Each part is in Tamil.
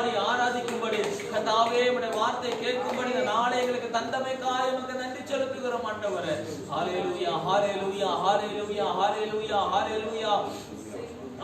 பாடி ஆராதிக்கும்படி கர்த்தாவே உம்முடைய வார்த்தை கேட்கும்படி இந்த நாளை எங்களுக்கு தந்தமைக்காய் உமக்கு நன்றி செலுத்துகிறோம் ஆண்டவரே. ஹல்லேலூயா ஹல்லேலூயா ஹல்லேலூயா ஹல்லேலூயா ஹல்லேலூயா.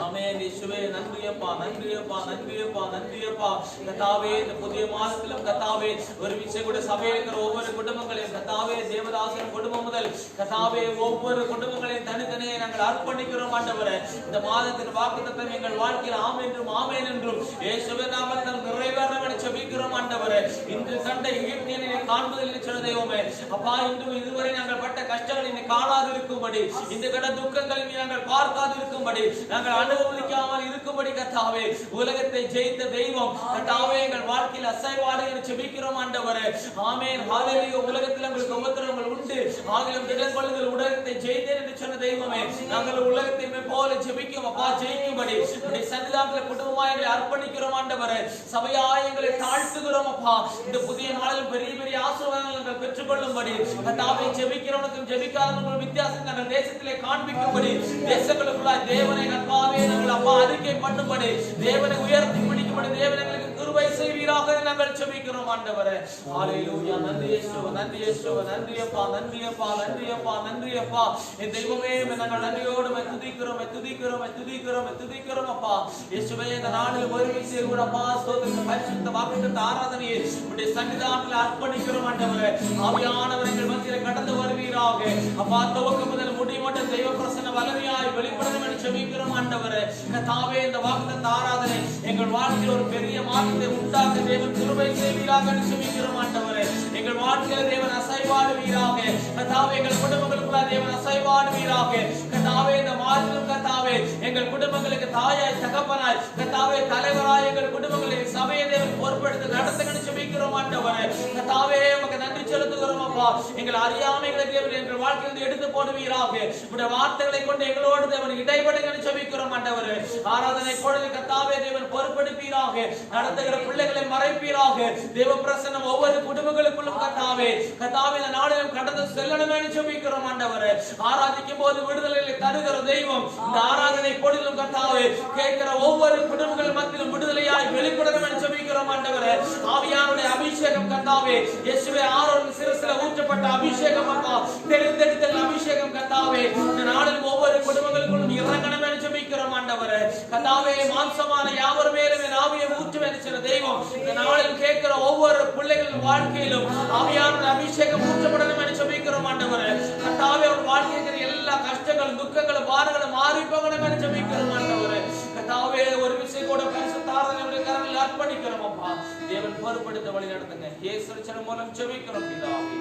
ஆமென். இயேசுவே நன்றியப்பா நன்றியப்பா நன்றியப்பா நன்றியப்பா. கர்த்தாவே இந்த புதிய மாதத்திலும் கர்த்தாவே ஒரு விஷயம் கூட சபையில் இருக்கிற ஒவ்வொரு குடும்பங்களையும் கர்த்தாவே தேவதாசன் குடும்பம் முதல் கர்த்தாவே ஒவ்வொரு குடும்பங்களையும் தனித்தனியே நாங்கள் அர்ப்பணிக்கிறோம் ஆண்டவரே. இந்த மாதத்தின் வாக்குத்தத்தம் எங்கள் வாழ்க்கையில் ஆம் என்றும் ஆமென் என்றும் இயேசுவே நாமத்தில் நிறைவேறவனை ஜெபிக்கிறோம் ஆண்டவரே. இன்று கண்ட எகிப்தியனை காண்பதில் சொன்ன தெய்வமே அப்பா, இன்று இதுவரை நாங்கள் பட்ட கஷ்டங்களை நீ காணாது இருக்கும்படி, இந்த கண்ட துக்கங்களை நாங்கள் பார்க்காது இருக்கும்படி, நாங்கள் அனுபவிக்காமல் இருக்கும்படி கர்த்தாவே உலகத்தை ஜெயித்த தெய்வம் கர்த்தாவே எங்கள் வாழ்க்கையில் அசைவாடு என்று ஜெபிக்கிறோம் ஆண்டவரே. ஆமென் ஹல்லேலூயா. உலகத்தில் உங்களுக்கு உபத்திரவங்கள் உண்டு, ஆகிலும் திடன் கொள்ளுங்கள், உலகத்தை ஜெயித்தேன் என்று சொன்ன தெய்வமே நாங்கள் உலகத்தை போல ஜெபிக்கும் அப்பா, ஜெயிக்கும்படி உடைய சன்னிதானத்தில் குடும்பமாய் எங்களை அர்ப்பணிக்கிறோம் ஆண்டவரே. சபையாய் எங்களை தாழ்த்துகிறோம் அப்பா. இந்த புதிய நாளில் பெரிய பெரிய ஆசீர்வாதங்களை நாங்கள் பெற்றுக்கொள்ளும்படி கர்த்தாவே ஜெபிக்கிறவனுக்கும் ஜெபிக்காதவனுக்கும் வித்தியாசம் நாங்கள் தேசத்திலே காண்பிக்கும்படி, தேசங்களுக்குள்ளாய் தேவனை கர்த்தாவே நாங்கள் அப்பா அறிக்கை பண்ணும்படி, தேவனை உயர்த்தி பிடிக்கும்படி தேவன் எங்களுக்கு கிருபை செய்வீராக நாங்கள் ஜெபிக்கிறோம் ஆண்டவரே. ஹல்லேலூயா. நன்றி இயேசுவே நன்றி இயேசுவே நன்றியப்பா நன்றியப்பா நன்றியப்பா நன்றியப்பா. என் தெய்வமே நாங்கள் நன்றியோடு துதிக்கிறோம் துதிக்கிறோம் துதிக்கிறோம் துதிக்கிறோம் அப்பா. இயேசுவே இந்த நாளில் ஒருமித்து கூட அப்பா ஸ்தோத்திரம் பரிசுத்த வாக்குத்தத்த ஆராதனையை உம்முடைய சன்னிதானத்தில் அர்ப்பணிக்கிறோம் ஆண்டவரே. ஆவியானவர் எங்கள் மத்தியில் கடந்து வருவீராக அப்பா. துவக்கம் முதல் முடி மட்டும் தெய்வ பிரசன்ன வல்லமையாய் வெளிப்படணும் என்று ஜெபிக்கிறோம் ஆண்டவரே. கர்த்தாவே இந்த வாக்குத்தத்த ஆராதனை எங்கள் வாழ்க்கையில் ஒரு பெரிய மாற்றத்தை உண்டாக்க தேவன் கிருபை செய்வீராக என்று ஜெபிக்கிறோம் ஆண்டவரே. எங்கள் வாழ்க்கையில் தேவன் அசைவாடுவீராக கர்த்தாவே. எங்கள் குடும்பங்களுக்குள்ள தேவன் அசைவாடுவீராக கர்த்தாவே. இந்த மாதத்திலும் கர்த்தாவே எங்கள் குடும்பங்களுக்கு தாயாய் தகப்பனாய் கர்த்தாவே தலைவராய் எங்கள் குடும்பங்களை சபையை தேவன் பொறுப்பெடுத்து நடத்துங்கன்னு ஜெபிக்கிறோம் ஆண்டவரே. கர்த்தாவே உமக்கு நன்றி செலுத்துகிறோம் அப்பா. எங்கள் அறியாமைகளை தேவன் எங்கள் வாழ்க்கையிலிருந்து எடுத்து போடுவீராக. உம்முடைய வார்த்தைகளை கொண்டு எங்களோடு தேவன் இடைபடுங்கன்னு ஜெபிக்கிறோம் ஆண்டவரே. ஆராதனை பொழுது கர்த்தாவே தேவன் பொறுப்பெடுப்பீராக. நடத்துகிற பிள்ளைகளை மறைப்பீராக. தேவ பிரசன்னம் ஒவ்வொரு குடும்பங்களுக்குள்ளும் கர்த்தாவே கர்த்தாவே இந்த நாளிலும் கடந்து செல்லணும் என்று ஜெபிக்கிறோம் ஆண்டவரே. ஆராதிக்கும் போது விடுதலைகளை தருகிற தெய்வம் இந்த ஆராதனை பொழுதிலும் கர்த்தாவே கேட்கிற ஒவ்வொரு குடும்பங்கள் மத்தியிலும் விடுதலையாய் வெளிப்படணும் என்று ஜெபிக்கிறோம் ஆண்டவரே. ஆவியானுடைய அபிஷேகம் கர்த்தாவே இயேசுவே ஆரோன் சிரசில ஊற்றப்பட்ட அபிஷேகம் அப்பா, தெரிந்தெடுத்தல் அபிஷேகம் கர்த்தாவே இந்த நாளில் ஒவ்வொரு குடும்பங்களுக்குள்ளும் இறங்கணும் என்று ஜெபிக்கிறோம் ஆண்டவரே. கர்த்தாவே மாம்சமான யாவர் மேலும் என் ஆவியை ஊற்றுவேன் என்ற தெய்வம் இந்த நாளில் கேட்கிற ஒவ்வொரு பிள்ளைகளின் வாழ்க்கையிலும் ஆவியானுடைய அபிஷேகம் ஊற்றப்படணும் என்று ஜெபிக்கிறோம் ஆண்டவரே. கர்த்தாவே ஒரு வாழ்க்கையில் எல்லா கஷ்டங்களும் துக்கங்களும் பாரங்களும் மாறி போகணும் என்று ஜெபிக்கிறோம் ஆண்டவரே. கர்த்தாவே ஒரு விஷயம் கூட பரிசுத்த ஆராதனையுடைய கரங்களில் அர்ப்பணிக்கிறோம் அப்பா. தேவன் பொறுப்படுத்த வழி நடத்துங்க. இயேசு ரட்சகர் மூலம் ஜெபிக்கிறோம் பிதாவே.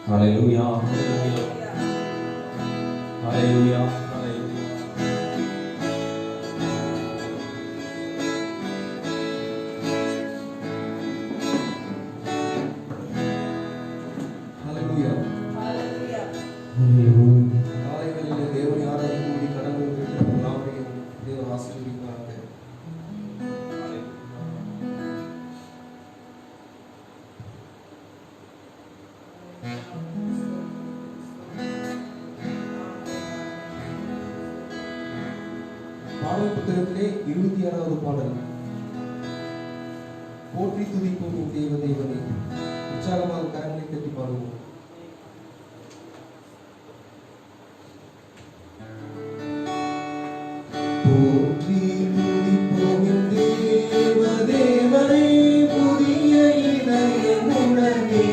ஹல்லேலூயா ஹல்லேலூயா ஹல்லேலூயா. காலைகளில் தேவனை ஆராதிக்கும்படி கடவுள் எல்லாரையும் தேவன் ஆசீர்வதிப்பாராக. பாடல் புத்தகத்திலே 26வது பாடல். போற்றி துதிப்போம் தேவ தேவனை. உற்சாகமாக கரங்களை தட்டி பாடுவோம். போற்றி துதிப்போம் தேவ தேவனை புதிய இதயமுடனே.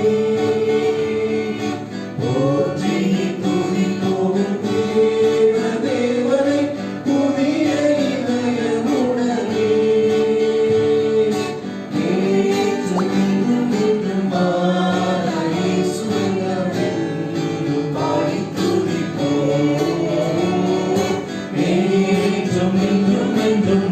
போற்றி துதிப்போம் தேவ தேவனை புதிய இதயமுடனே. நேற்றும் இன்றும் மாறாய் சுகமென்று பாடி துதிப்போம். என்றும் என்றும் என்றும்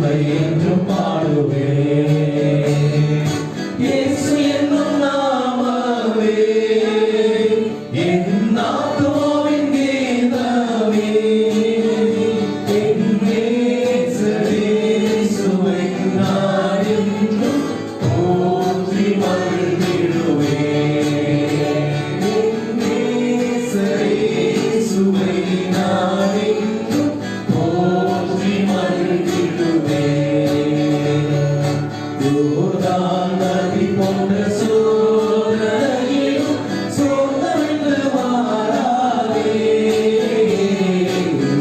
நன்மை என்றும் பாடுவேன். இயேசு என்னும் நாமமே என் ஆத்துமாவின் கீதமே. என் நேசரே இயேசுவை நான் என்றும் போற்றி மகிழ்ந்திடுவேன். என் நேசரே இயேசுவை நான் என்றும் போற்றி மகிழ்ந்திடுவேன். யோர்தான் நதி போன்ற சோதனையிலும் சோர்ந்தவிழ்ந்து வாராதே.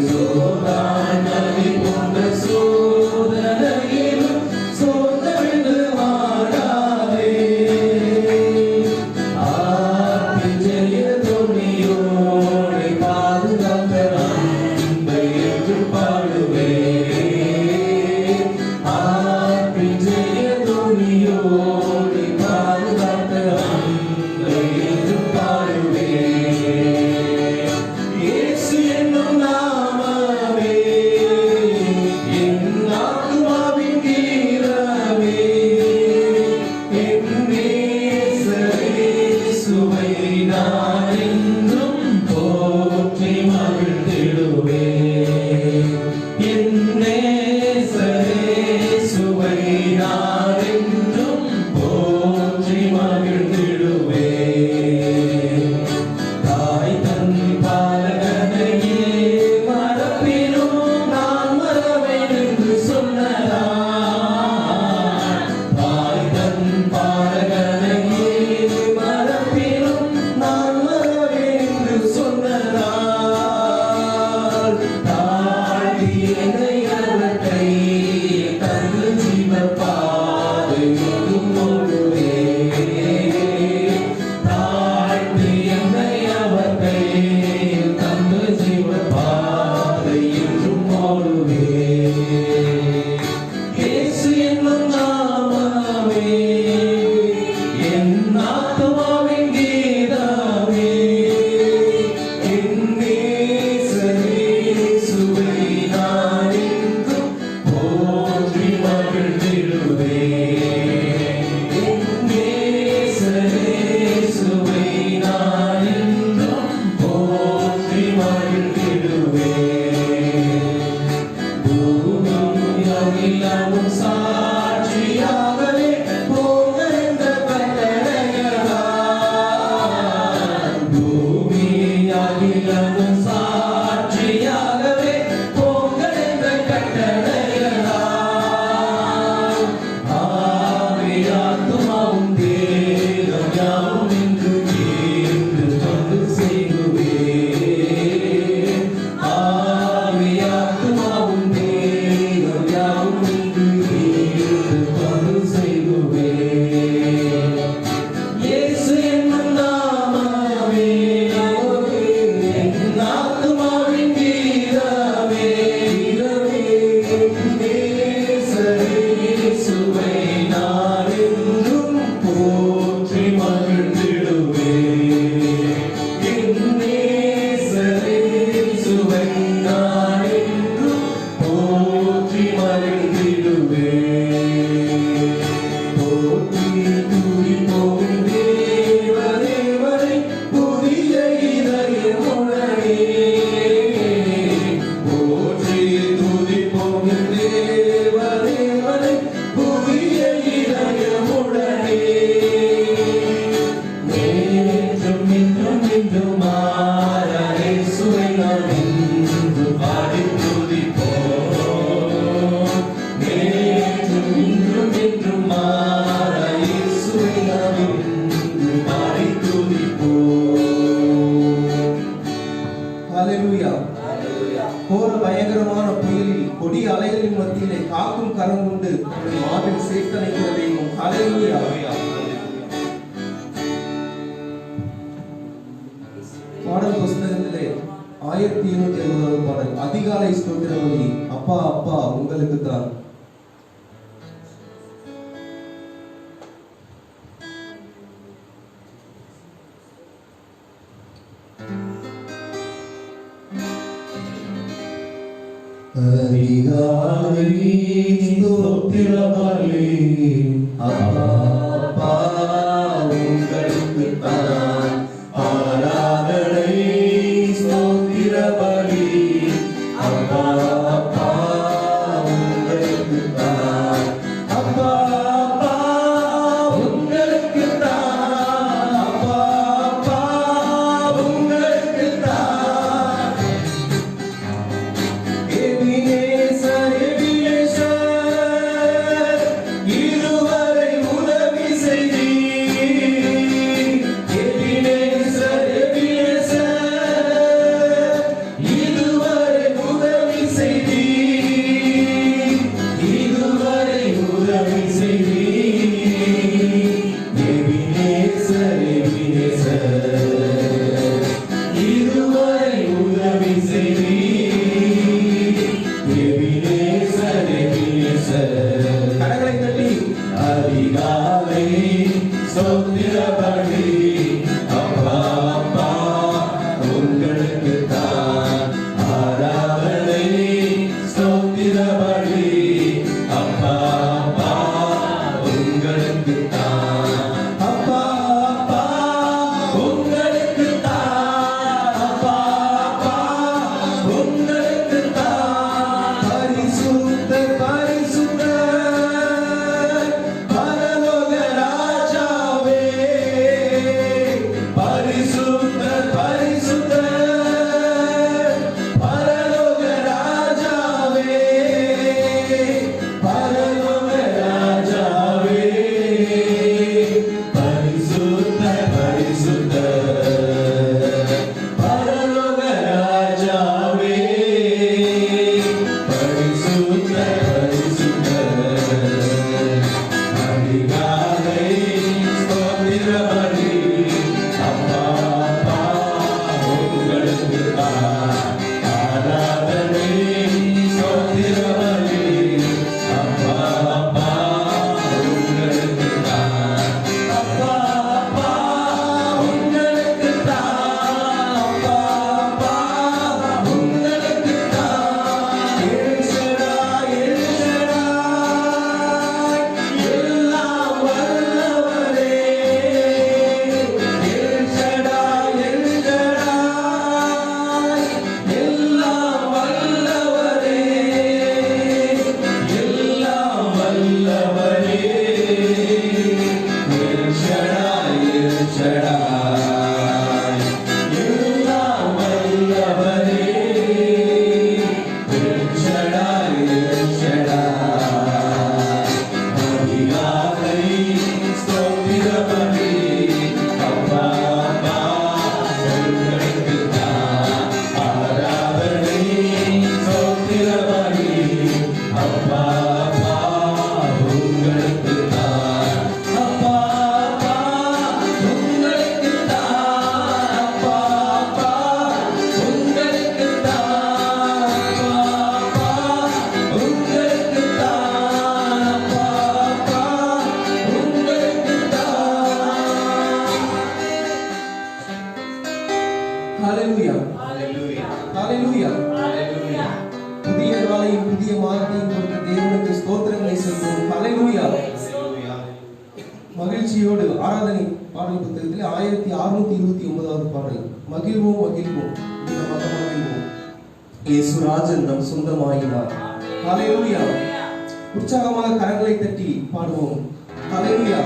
யோர்தான் நதி போன்ற சோதனையிலும் சோர்ந்தவிழ்ந்து வாராதே. ஆர்த்தி ஜெய துணியோடு பாதுகாத்த அன்பை என்று பாடுவேன். ஆர்த்தி ஜெய துணியோடு பாதுகாத்த அன்பை என்று பாடுவேன். இயேசு என்னும் நாமமே என் ஆத்துமாவின் கீதமே. என் நேசரே இயேசுவை நான் என்றும் போற்றி மகிழ்ந்திடுவேன். என் நேசரே இயேசுவை நான் என்றும் போற்றி மகிழ்ந்திடுவேன். தாய் தன் பாலகனையே மறப்பினும் நான் மறவேன் என்று சொன்னதால். தாய் தன் பாலகனையே மறப்பினும் நான் மறவேன் என்று சொன்னதால். தாழ்த்தி என்னை அவர் கையில் தந்து ஜீவ பாதையோடும் ஓடுவேன். தாழ்த்தி என்னை அவர் கையில் தந்து ஜீவ பாதை என்றும் ஓடுவேன். இயேசு என்னும் நாமமே என் ஆத்துமாவின் கீதமே. என் நேசரே இயேசுவை நான் என்றும் போற்றி மகிழ்ந்திடுவேன். என் நேசரே இயேசுவை நான் என்றும் போற்றி மகிழ்ந்திடுவேன். பூமியும் அகிலமும் சாட்சியாகவே போங்கள் என்ற கட்டளைகளால். பூமி அகிலமும் சாட்சியாகவே போங்கள் என்ற கட்டளைகளால். ஆவி ஆத்துமாவும் தேகம் யாவும் இன்று ஈர்த்து தொண்டு செய்குவேன். ஆவி ஆத்துமாவும் தேகம் யாவும் இன்று ஈர்த்து தொண்டு செய்குவேன். இயேசு என்னும் நாமமே என் ஆத்துமாவின் கீதமே. என் நேசரே இயேசுவை நான் என்றும் போற்றி மகிழ்ந்திடுவேன். என் நேசரே இயேசுவை நான் என்றும் போற்றி மகிழ்ந்திடுவேன். போற்றி துதிப்போம் தேவதேவனை புதிய இதயமுடனே. போற்றி துதிப்போம் தேவதேவனை புதிய இதயமுடனே. நேற்றும் இன்றும் என்றும் மாறா இயேசுவை நாம் இன்று பாடி துதிப்போம். நேற்றும் இன்றும் என்றும் மாறா இயேசுவை நாம் இன்று பாடி துதிப்போம். ஹல்லேலூயா. கோர பயங்கரமான புயலில் கொடிய அலைகளின் மத்தியிலே காக்கும் கரம் கொண்டு உன்னை மார்பில் சேர்த்தணைக்கிற தெய்வம். ஹல்லேலூயா. பாடல் புஸ்தகத்திலே 1280 பாடல் அதிகாலை ஸ்தோத்திர பலி. அப்பா அப்பா உங்களுக்கு தான். அதிகாலை உங்களுக்குத்தான். அப்பா அப்பா உங்களுக்குத்தான். அப்பா அப்பா உங்களுக்குத்தான். எபினேசர் எபினேசர் இதுவரை உதவி செய்தீர். எபினேசர் எபினேசர் இதுவரை உதவி செய்தீர். இதுவரை உதவி செய்தீர். எபினேசர் எபினேசர் இதுவரை உதவி செய்தீர். எபினேசர் எபினேசர் கரங்களை தட்டி அதிகாலை ஸ்தோத்திரபலி அப்பா அப்பா உங்களுக்குத்தான். ஆராதனை ஸ்தோத்திரபலி அப்பா அப்பா உங்களுக்குத்தான். அப்பா அப்பா உங்களுக்குத்தான். அப்பா அப்பா உங்களுக்குத்தான். பரிசுத்தர் பரிசுத்தர் பரலோக ராஜாவே. பரிசுத்தர் பரிசுத்தர் பரலோக ராஜாவே. பரலோக ராஜாவே. பரிசுத்தர் பரிசுத்தர் பரலோக ராஜாவே. பரிசுத்தர் பரிசுத்தர் அதிகாலை ஸ்தோத்திரபலி அப்பா அப்பா உங்களுக்குத்தான். ஆராதனை ஸ்தோத்திரபலி அப்பா அப்பா உங்களுக்குத்தான். அப்பா அப்பா உங்களுக்குத்தான். அப்பா அப்பா உங்களுக்குத்தான். எல்ஷடாய் எல்ஷடாய் எல்லாம் வல்லவரே. எல்ஷடாய் எல்ஷடாய் எல்லாம் வல்லவரே. எல்லாம் வல்லவரே. எல்ஷடாய் எல்ஷடாய் எல்லாம் வல்லவரே. எல்ஷடாய் எல்ஷடாய் அதிகாலை ஸ்தோத்திரபலி அப்பா அப்பா உங்களுக்குத்தான். ஆராதனை ஸ்தோத்திரபலி அப்பா அப்பா உங்களுக்குத்தான். அப்பா அப்பா உங்களுக்குத்தான். அப்பா அப்பா உங்களுக்குத்தான். அப்பா அப்பா உங்களுக்குத்தான். அப்பா அப்பா உங்களுக்குத்தான். ஹalleluya ஹalleluya ஹalleluya. ஹalleluya புதிய நாளையும் புதிய மாதத்தையும் கொடுத்த தேவனுக்கு ஸ்தோத்திரங்களை சொல்லுவோம். ஹalleluya. மகிழ்ச்சியோடு ஆராதனை பாடல் புத்தகத்தில் 1629வது பாடல். மகிழ்வோம் மகிழ்வோம் தினமாக மகிழ்வோம் இயேசுராஜன் நம் சொந்தமாயினார். ஹalleluya. உற்சாகமாக கரங்களை தட்டி பாடுவோம். ஹalleluya.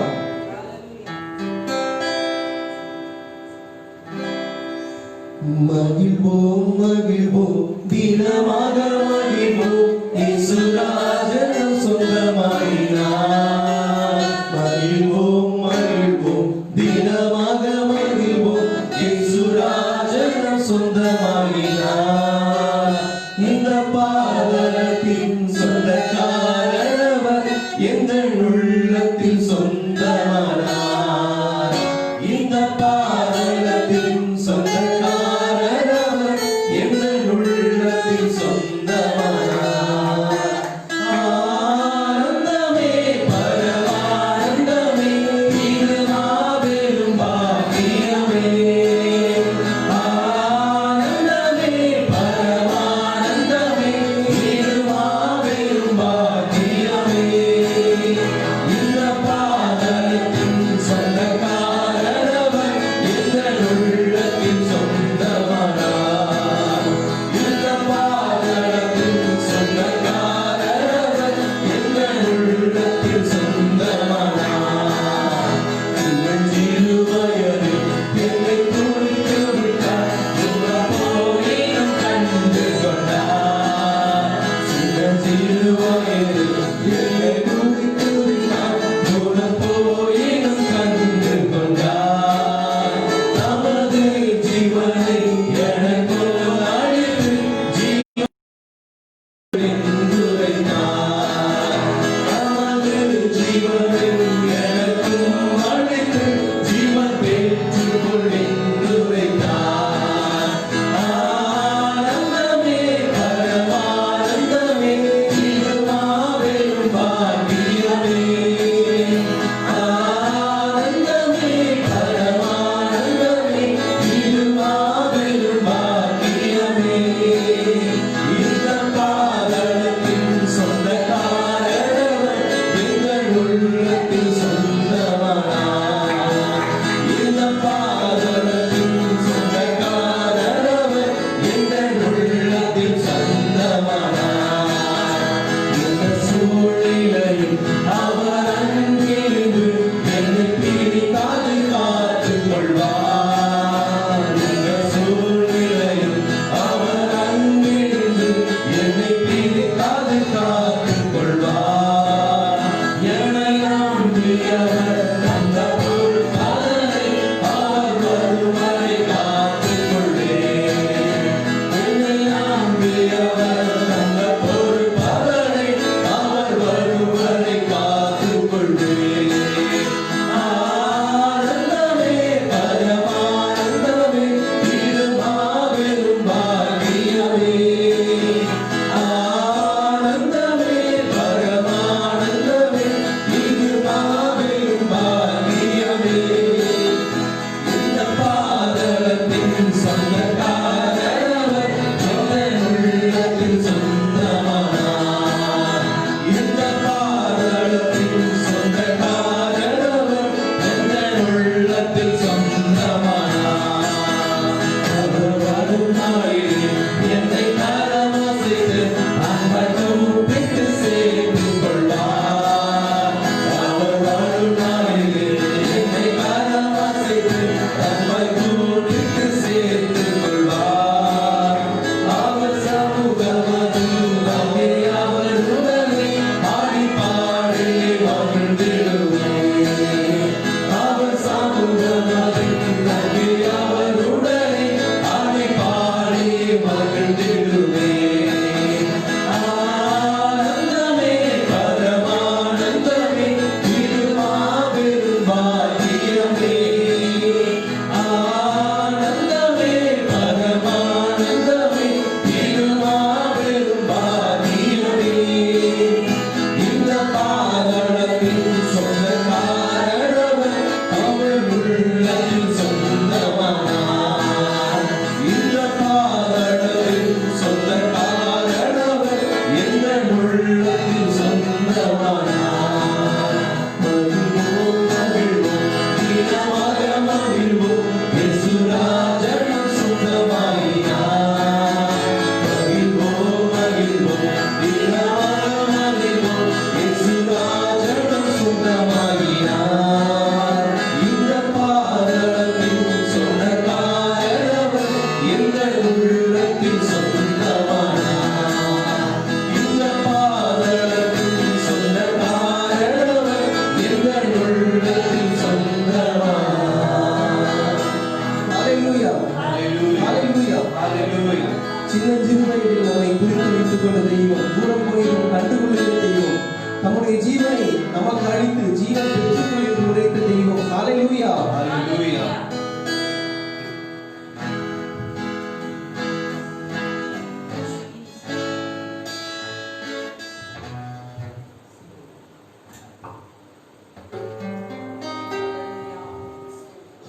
மகிழ்வோம் மகிழ்வோம் தினமாக மகிழ்வோம் இயேசுராஜன் நம் சொந்தமாயினார். மகிழ்வோம் மகிழ்வோம் தினமாக மகிழ்வோம் இயேசுராஜன் நம் சொந்தமாயினார். இந்த பாதலத்தின் சொந்தக்காரவர் எந்த உள்ளத்தில் சொந்தமானார். இந்த பாதலத்தின் சொந்தக்காரவர் எந்த உள்ளத்தில் சொந்தமானார்.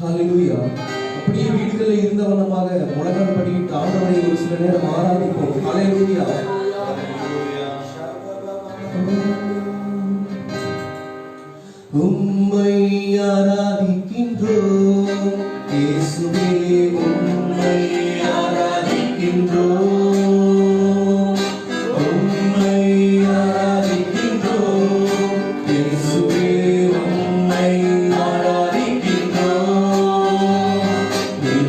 ஹalleluya. அப்படியே வீடுகளில் இருந்த வண்ணமாக முழங்கால் படியிட்டு ஆண்டவரை ஒரு சில நேரம் ஆராதிப்போம். ஹalleluya. உம்மை ஆராதிக்கின்றோம் இயேசுவே, உம்மை ஆராதிக்கின்றோம், உம்மை ஆராதிக்கின்றோம் இயேசுவே, உம்மை ஆராதிக்கின்றோம்.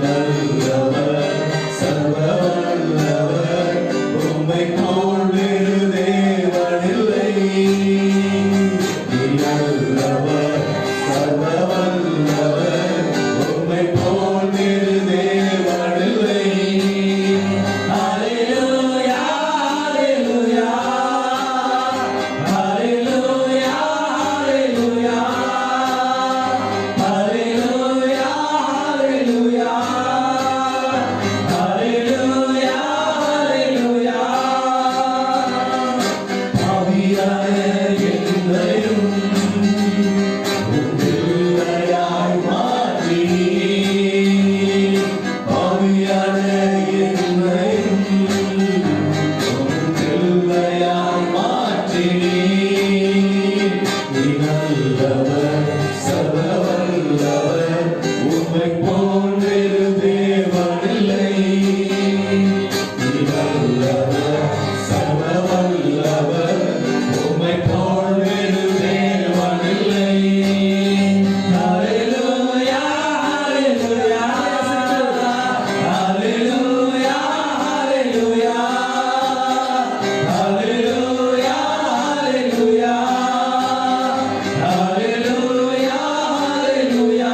நல்லவர், சர்வ வல்லவர், உம்மை போல் வேறு தேவனில்லை. நல்லவர், சர்வ வல்லவர், உம்மை போல் வேறு தேவனில்லை. ஹalleluya, ஹalleluya, ஹalleluya, ஹalleluya, ஹalleluya, ஹalleluya, ஹalleluya, ஹalleluya. ஆவியான என்னையும் உம் பிள்ளையாய் மாற்றி, ஆவியான என்னையும் உம் பிள்ளையாய் மாற்றி. நீ நல்லவர், சர்வ வல்லவர், உம்மை போல் வேறு தேவனில்லை. நீ நல்லவர், சர்வ வல்லவர், உம்மை போல் வேறு தேவனில்லை. ஹalleluya, ஹalleluya, ஹalleluya, ஹalleluya, ஹalleluya, ஹalleluya, ஹalleluya, ஹalleluya.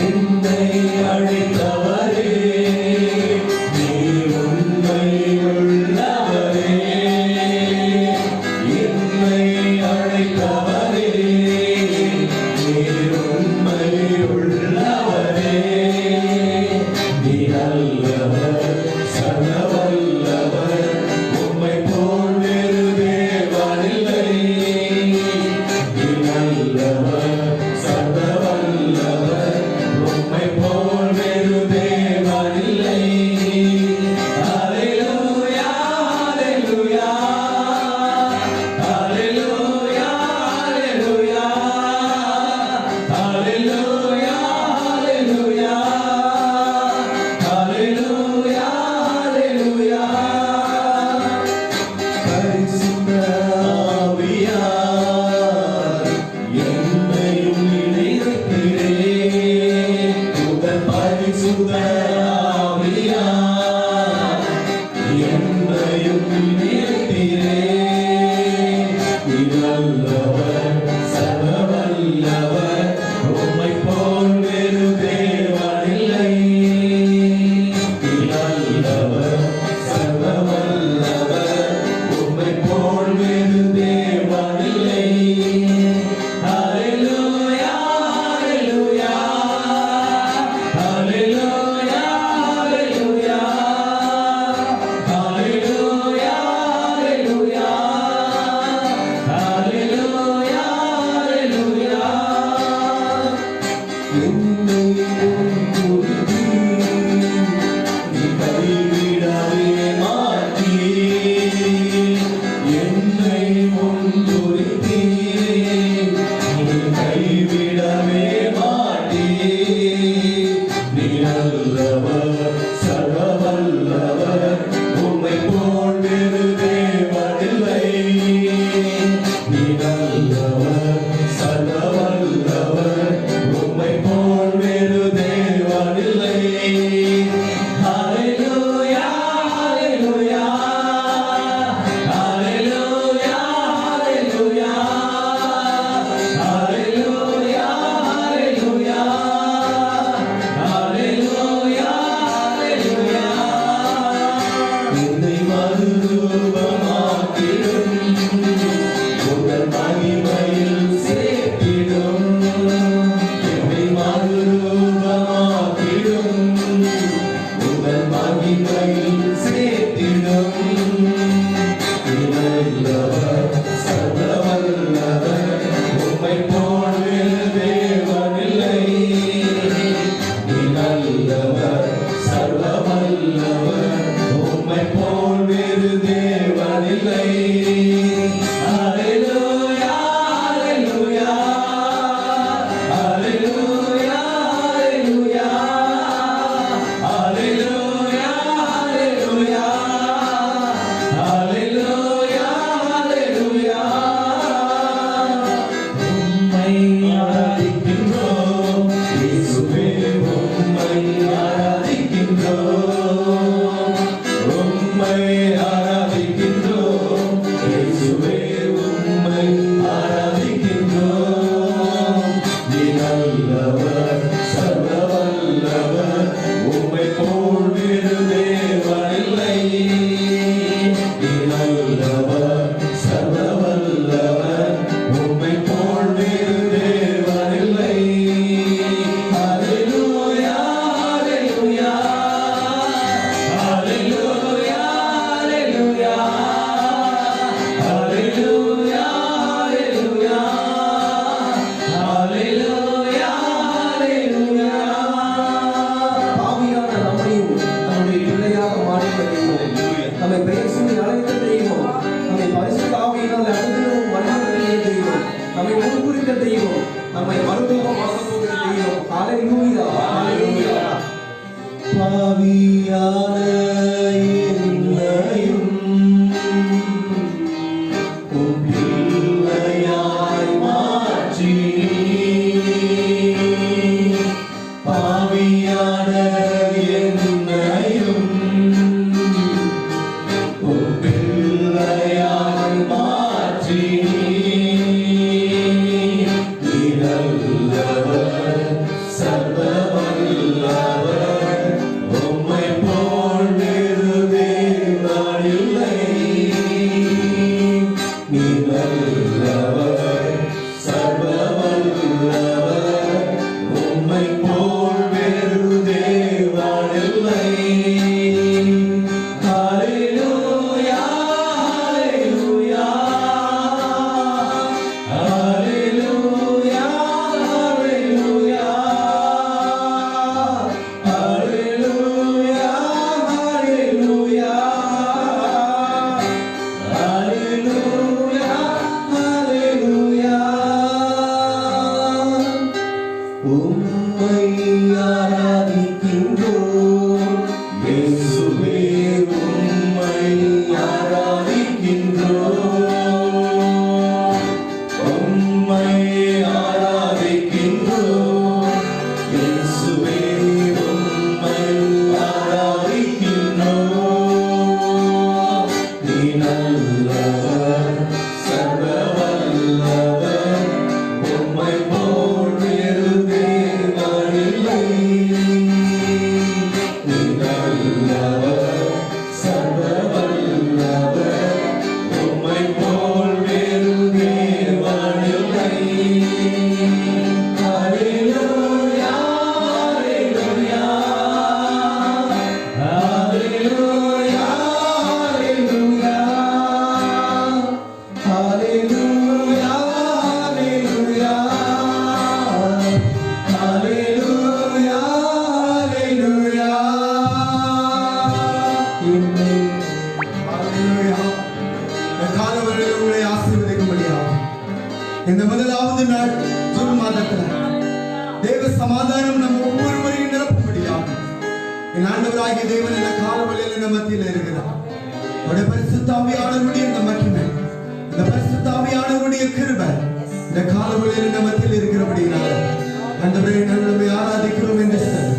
என்னை அழைத்தவரே, நீர் உண்மை உள்ளவரே. என்னை அழைத்தவரே, நீர் உண்மை உள்ளவரே. நீ நல்லவர், சர்வ வல்லவர், உம்மை போல் வேறு தேவனில்லை. நீ நல்லவர், சர்வ வல்லவர், உம்மை போல் வேறு தேவனில்லை. ஹalleluya, ஹalleluya, ஹalleluya, ஹalleluya, ஹalleluya, ஹalleluya, ஹalleluya, ஹalleluya. பரிசுத்த ஆவியார் என்னையும் இணைக்கிறேன். உங்கள் பரிசுத்த ஆவியார் என்னையும் இணைக்கிறேன். நீ நல்லவர், சர்வ வல்லவர், உம்மை போல் வேறு தேவனில்லை. நீ நல்லவர், சர்வ வல்லவர், உம்மை போல் வேறு தேவனில்லை. ஹalleluya, ஹalleluya, ஹalleluya, ஹalleluya, ஹalleluya, ஹalleluya, ஹalleluya, ஹalleluya. என்னை முன்குறித்தீர், நீ கைவிடவே மாட்டீர். என்னை முன்குறித்தீர், நீ கைவிடவே மாட்டீர். நீ நல்லவர், சர்வ வல்லவர், உம்மை போல் வேறு தேவனில்லை. நீ நல்லவர், சர்வ வல்லவர், உம்மை போல் வேறு தேவனில்லை. ஹalleluya, ஹalleluya, ஹalleluya, ஹalleluya, ஹalleluya, ஹalleluya, ஹalleluya, ஹalleluya. என்னை மறுரூபமாக்கிடும், உங்கள் மகிமையில் சேர்த்திடும். என்னை மறுரூபமாக்கிடும், உங்கள் மகிமையில் சேர்த்திடும். நீ நல்லவர், சர்வ வல்லவர், உம்மை போல் வேறு தேவனில்லை. உயர்த்துகிற தெய்வம், நம்மை மறுரூபமாக்க போகிற தெய்வம். ஹalleluya, ஹalleluya. பாவியான என்னையும் உம் பிள்ளையாய் மாற்றி, பாவியான என்னையும் உம் பிள்ளையாய் மாற்றி, நீ நல்லவர், சர்வ வல்லவர், உம்மை போல் வேறு தேவன் இல்லை. நீ நல்லவர், சர்வ வல்லவர், உம்மை போல் வேறு தேவன் இல்லை. ஹalleluya, ஹalleluya, ஹalleluya, ஹalleluya, ஹalleluya, ஹalleluya, ஹalleluya, ஹalleluya. உம்மை ஆராதிக்கின்றோம் இயேசுவே, உம்மை ஆராதிக்கின்றோம், உம்மை ஆராதிக்கின்றோம் இயேசுவே, உம்மை ஆராதிக்கின்றோம். நீ நல்லவர், சர்வ வல்லவர், உம்மை போல் வேறு தேவன் இல்லை. நீ நல்லவர், சர்வ வல்லவர், உம்மை போல் வேறு தேவன் இல்லை. ஹalleluya, ஹalleluya, ஹalleluya, ஹalleluya, ஹalleluya, ஹalleluya, ஹalleluya. ஹalleluya. இந்த காலவரையில் உங்களை ஆசீர்வதிக்கும்படியாக இந்த முதலாவது நாள் ஜூன் மாதத்துல தேவ சமாதானம் நம்ம ஒவ்வொருவரையும் நிரப்பும்படியாக என் ஆண்டவராகிய தேவன் இந்த காலவரையில் இந்த மத்தியில் இருக்கிறார். அவருடைய பரிசுத்த ஆவியானவருடைய இந்த மகிமை, இந்த பரிசுத்த ஆவியானவருடைய கிருபை இந்த காலவரையில் இந்த மத்தியில் இருக்கிறபடினால ஆண்டவரே, நாங்கள் நம்மை ஆராதிக்கிறோம் என்று சொல்லி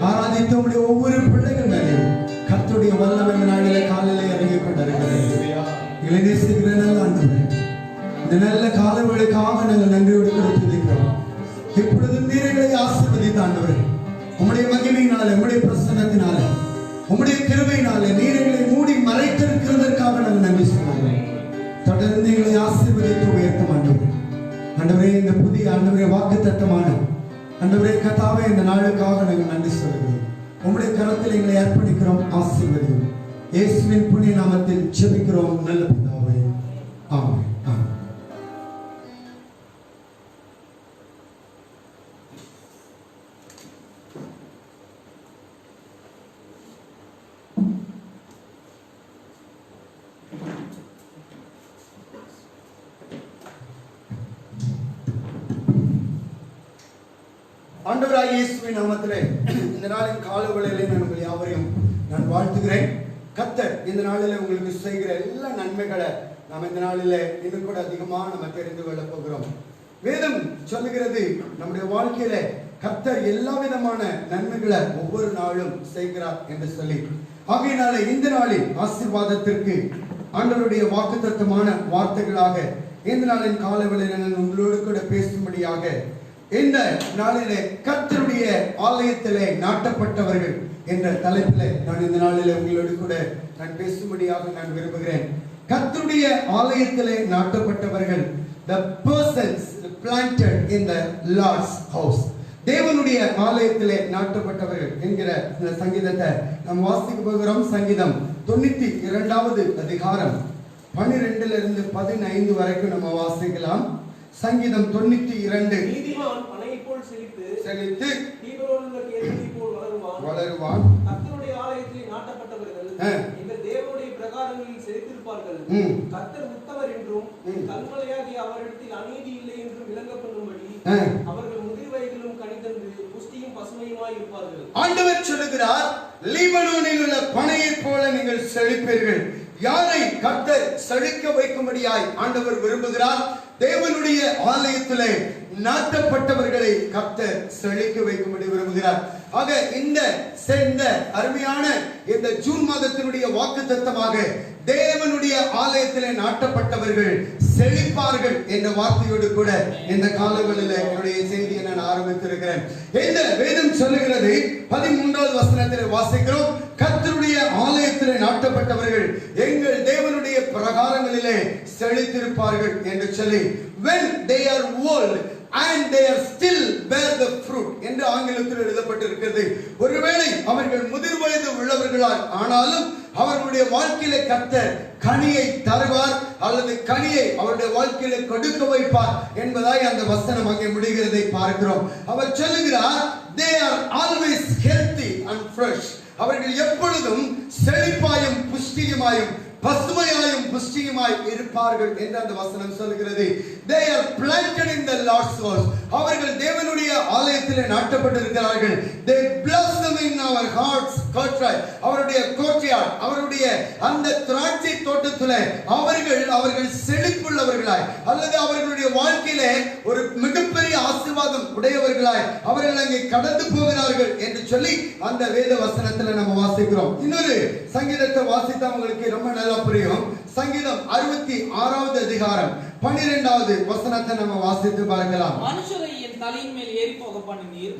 ஆராதித்த உடைய ஒவ்வொரு பிள்ளைகள் மேலேயும் கர்த்தருடைய வல்லமை இந்த நாளிலே காலையிலே இறங்கி கொண்டிருக்கிறது. எங்களை நேசிக்கிற நல்ல ஆண்டவரே, இந்த நல்ல காலவெளிக்காக நாங்கள் நன்றியோடு கொடுத்திருக்கிறோம். இப்பொழுதும் நீர் எங்களை ஆசீர்வதித்த ஆண்டவரே, உம்முடைய மகிமையினாலே, உம்முடைய பிரசன்னத்தினாலே, உம்முடைய கிருபையினாலே நீர் எங்களை மூடி மறைத்திருக்கிறதற்காக நாங்கள் நன்றி சொல்கிறோம். தொடர்ந்து எங்களை ஆசீர்வதித்து உயர்த்தும் ஆண்டவரே. ஆண்டவரே, இந்த புதிய ஆண்டவரே வாக்குத்தத்தமான ஆண்டவரே கர்த்தாவே, இந்த நாளுக்காக நாங்கள் நன்றி சொல்கிறோம். உம்முடைய கரத்தில் எங்களை அர்ப்பணிக்கிறோம், ஆசீர்வதியும். இயேசுவின் புண்ணிய நாமத்தில் ஜெபிக்கிறோம் நல்ல பிதாவே, ஆமென். ஆமென். ஆண்டவராகிய இயேசுவின் நாமத்திலே இந்த நாளின் காலவெளியிலே நான் உங்கள் யாவரையும் நான் வாழ்த்துகிறேன். கர்த்தர் இந்த நாளிலே உங்களுக்கு செய்கிற எல்லா நன்மைகளை நாம் இந்த நாளிலே இன்னும் கூட அதிகமாக நம்ம தெரிந்து கொள்ள போகிறோம். வேதம் சொல்லுகிறது, நம்முடைய வாழ்க்கையில கர்த்தர் எல்லா விதமான நன்மைகளை ஒவ்வொரு நாளும் செய்கிறார் என்று சொல்லி, ஆகையினாலே இந்த நாளில் ஆசீர்வாதத்திற்கு ஆண்டவருடைய வாக்குத்தத்தமான வார்த்தைகளாக இந்த நாளின் காலவெளியிலே நான் உங்களோடு கூட பேசும்படியாக இந்த நாளிலே கர்த்தருடைய ஆலயத்திலே நாட்டப்பட்டவர்கள் என்ற தலைப்பிலே நான் இந்த நாளிலே உங்களோடு கூட நான் பேசும்படியாக நான் விரும்புகிறேன். கர்த்தருடைய ஆலயத்திலே நாட்டப்பட்டவர்கள், the persons planted in the Lord's house, தேவனுடைய ஆலயத்திலே நாட்டப்பட்டவர்கள் என்கிற இந்த சங்கீதத்தை நாம் வாசிக்க போகிறோம். சங்கீதம் 92வது அதிகாரம் 12 15 வரைக்கும் நம்ம வாசிக்கலாம். சங்கீதம் 92. நீதிமான் பனையைப் போல் செழித்து தீவிரோனுள்ள கேதுருவைப் போல் வளருவான். வளருவான். கர்த்தருடைய ஆலயத்தில் நாட்டப்பட்டவர்கள் இந்த தேவனுடைய பிரகார பிரகாரங்களில் செலுத்திருப்பார்கள். கர்த்தர் உத்தமர் என்றும் கல்மலையாகிய அவரிடத்தில் அநீதி இல்லை என்றும் விளங்க பண்ணும்படி அவர்கள் முதிர் வயதிலும் கனிதந்து புஷ்டியும் பசுமையுமாய் இருப்பார்கள். ஆண்டவர் சொல்லுகிறார், லீபனோனில் உள்ள பனையைப் போல நீங்கள் செழிப்பீர்கள். யாரை கர்த்தர் செழிக்க வைக்கும்படியாய் ஆண்டவர் விரும்புகிறார்? தேவனுடைய ஆலயத்திலே நாட்டப்பட்டவர்களை கர்த்தர் செழிக்க வைக்கும்படி விரும்புகிறார். ஆக இந்த அருமையான இந்த ஜூன் மாதத்தினுடைய வாக்குத்தத்தமாக தேவனுடைய ஆலயத்திலே நாட்டப்பட்டவர்கள் செழிப்பார்கள் என்ற வார்த்தையோடு கூட இந்த காலங்களில் என்னுடைய செய்தியை நான் ஆரம்பித்திருக்கிறேன். இந்த வேதம் சொல்லுகிறது, 13வது வசனத்தில் வாசிக்கிறோம், கர்த்தருடைய ஆலயத்திலே நாட்டப்பட்டவர்கள் எங்கள் தேவனுடைய பிரகாரங்களிலே செழித்திருப்பார்கள் என்று சொல்லி, when they are old and they are still bear the fruit என்று ஆங்கிலத்தில் எழுதப்பட்டிருக்கிறது. ஒருவேளை அவர்கள் முதிர் வயது உள்ளவர்களால் ஆனாலும் அவர்களுடைய வாழ்க்கையில கர்த்தர் கனியை தருவார் அல்லது கனியை அவருடைய வாழ்க்கையில கொடுக்க வைப்பார் என்பதாய் அந்த வசனம் அங்கே முடிகிறதை பார்க்கிறோம். அவர் சொல்லுகிறார், they are always healthy and fresh. அவர்கள் எப்பொழுதும் செழிப்பாயும் புஷ்டியுமாயும் பசுமையாயும் புஷ்டியுமாய் இருப்பார்கள் என்று அந்த வசனம் சொல்கிறது. they are planted in the Lord's house. அவர்கள் தேவனுடைய ஆலயத்திலே நாட்டப்பட்டிருக்கிறார்கள். they blossom in our hearts courtyard. அவருடைய courtyard, அவருடைய அந்த திராட்சை தோட்டத்திலே அவர்கள் செழிப்புள்ளவர்களாய் அல்லது அவர்களுடைய வாழ்க்கையிலே ஒரு மிகப்பெரிய ஆசீர்வாதம் உடையவர்களாய் அவர்கள் அங்கே கடந்து போகிறார்கள் என்று சொல்லி அந்த வேத வசனத்துல நம்ம வாசிக்கிறோம். இன்னொரு சங்கீதத்தை வாசித்தா உங்களுக்கு ரொம்ப நல்லா புரியும். சங்கீதம் 66வது அதிகாரம் 12வது வசனத்தை நம்ம வாசித்து பார்க்கலாம். மனுஷரை என் தலையின் மேல் ஏறி போக பண்ணினீர்,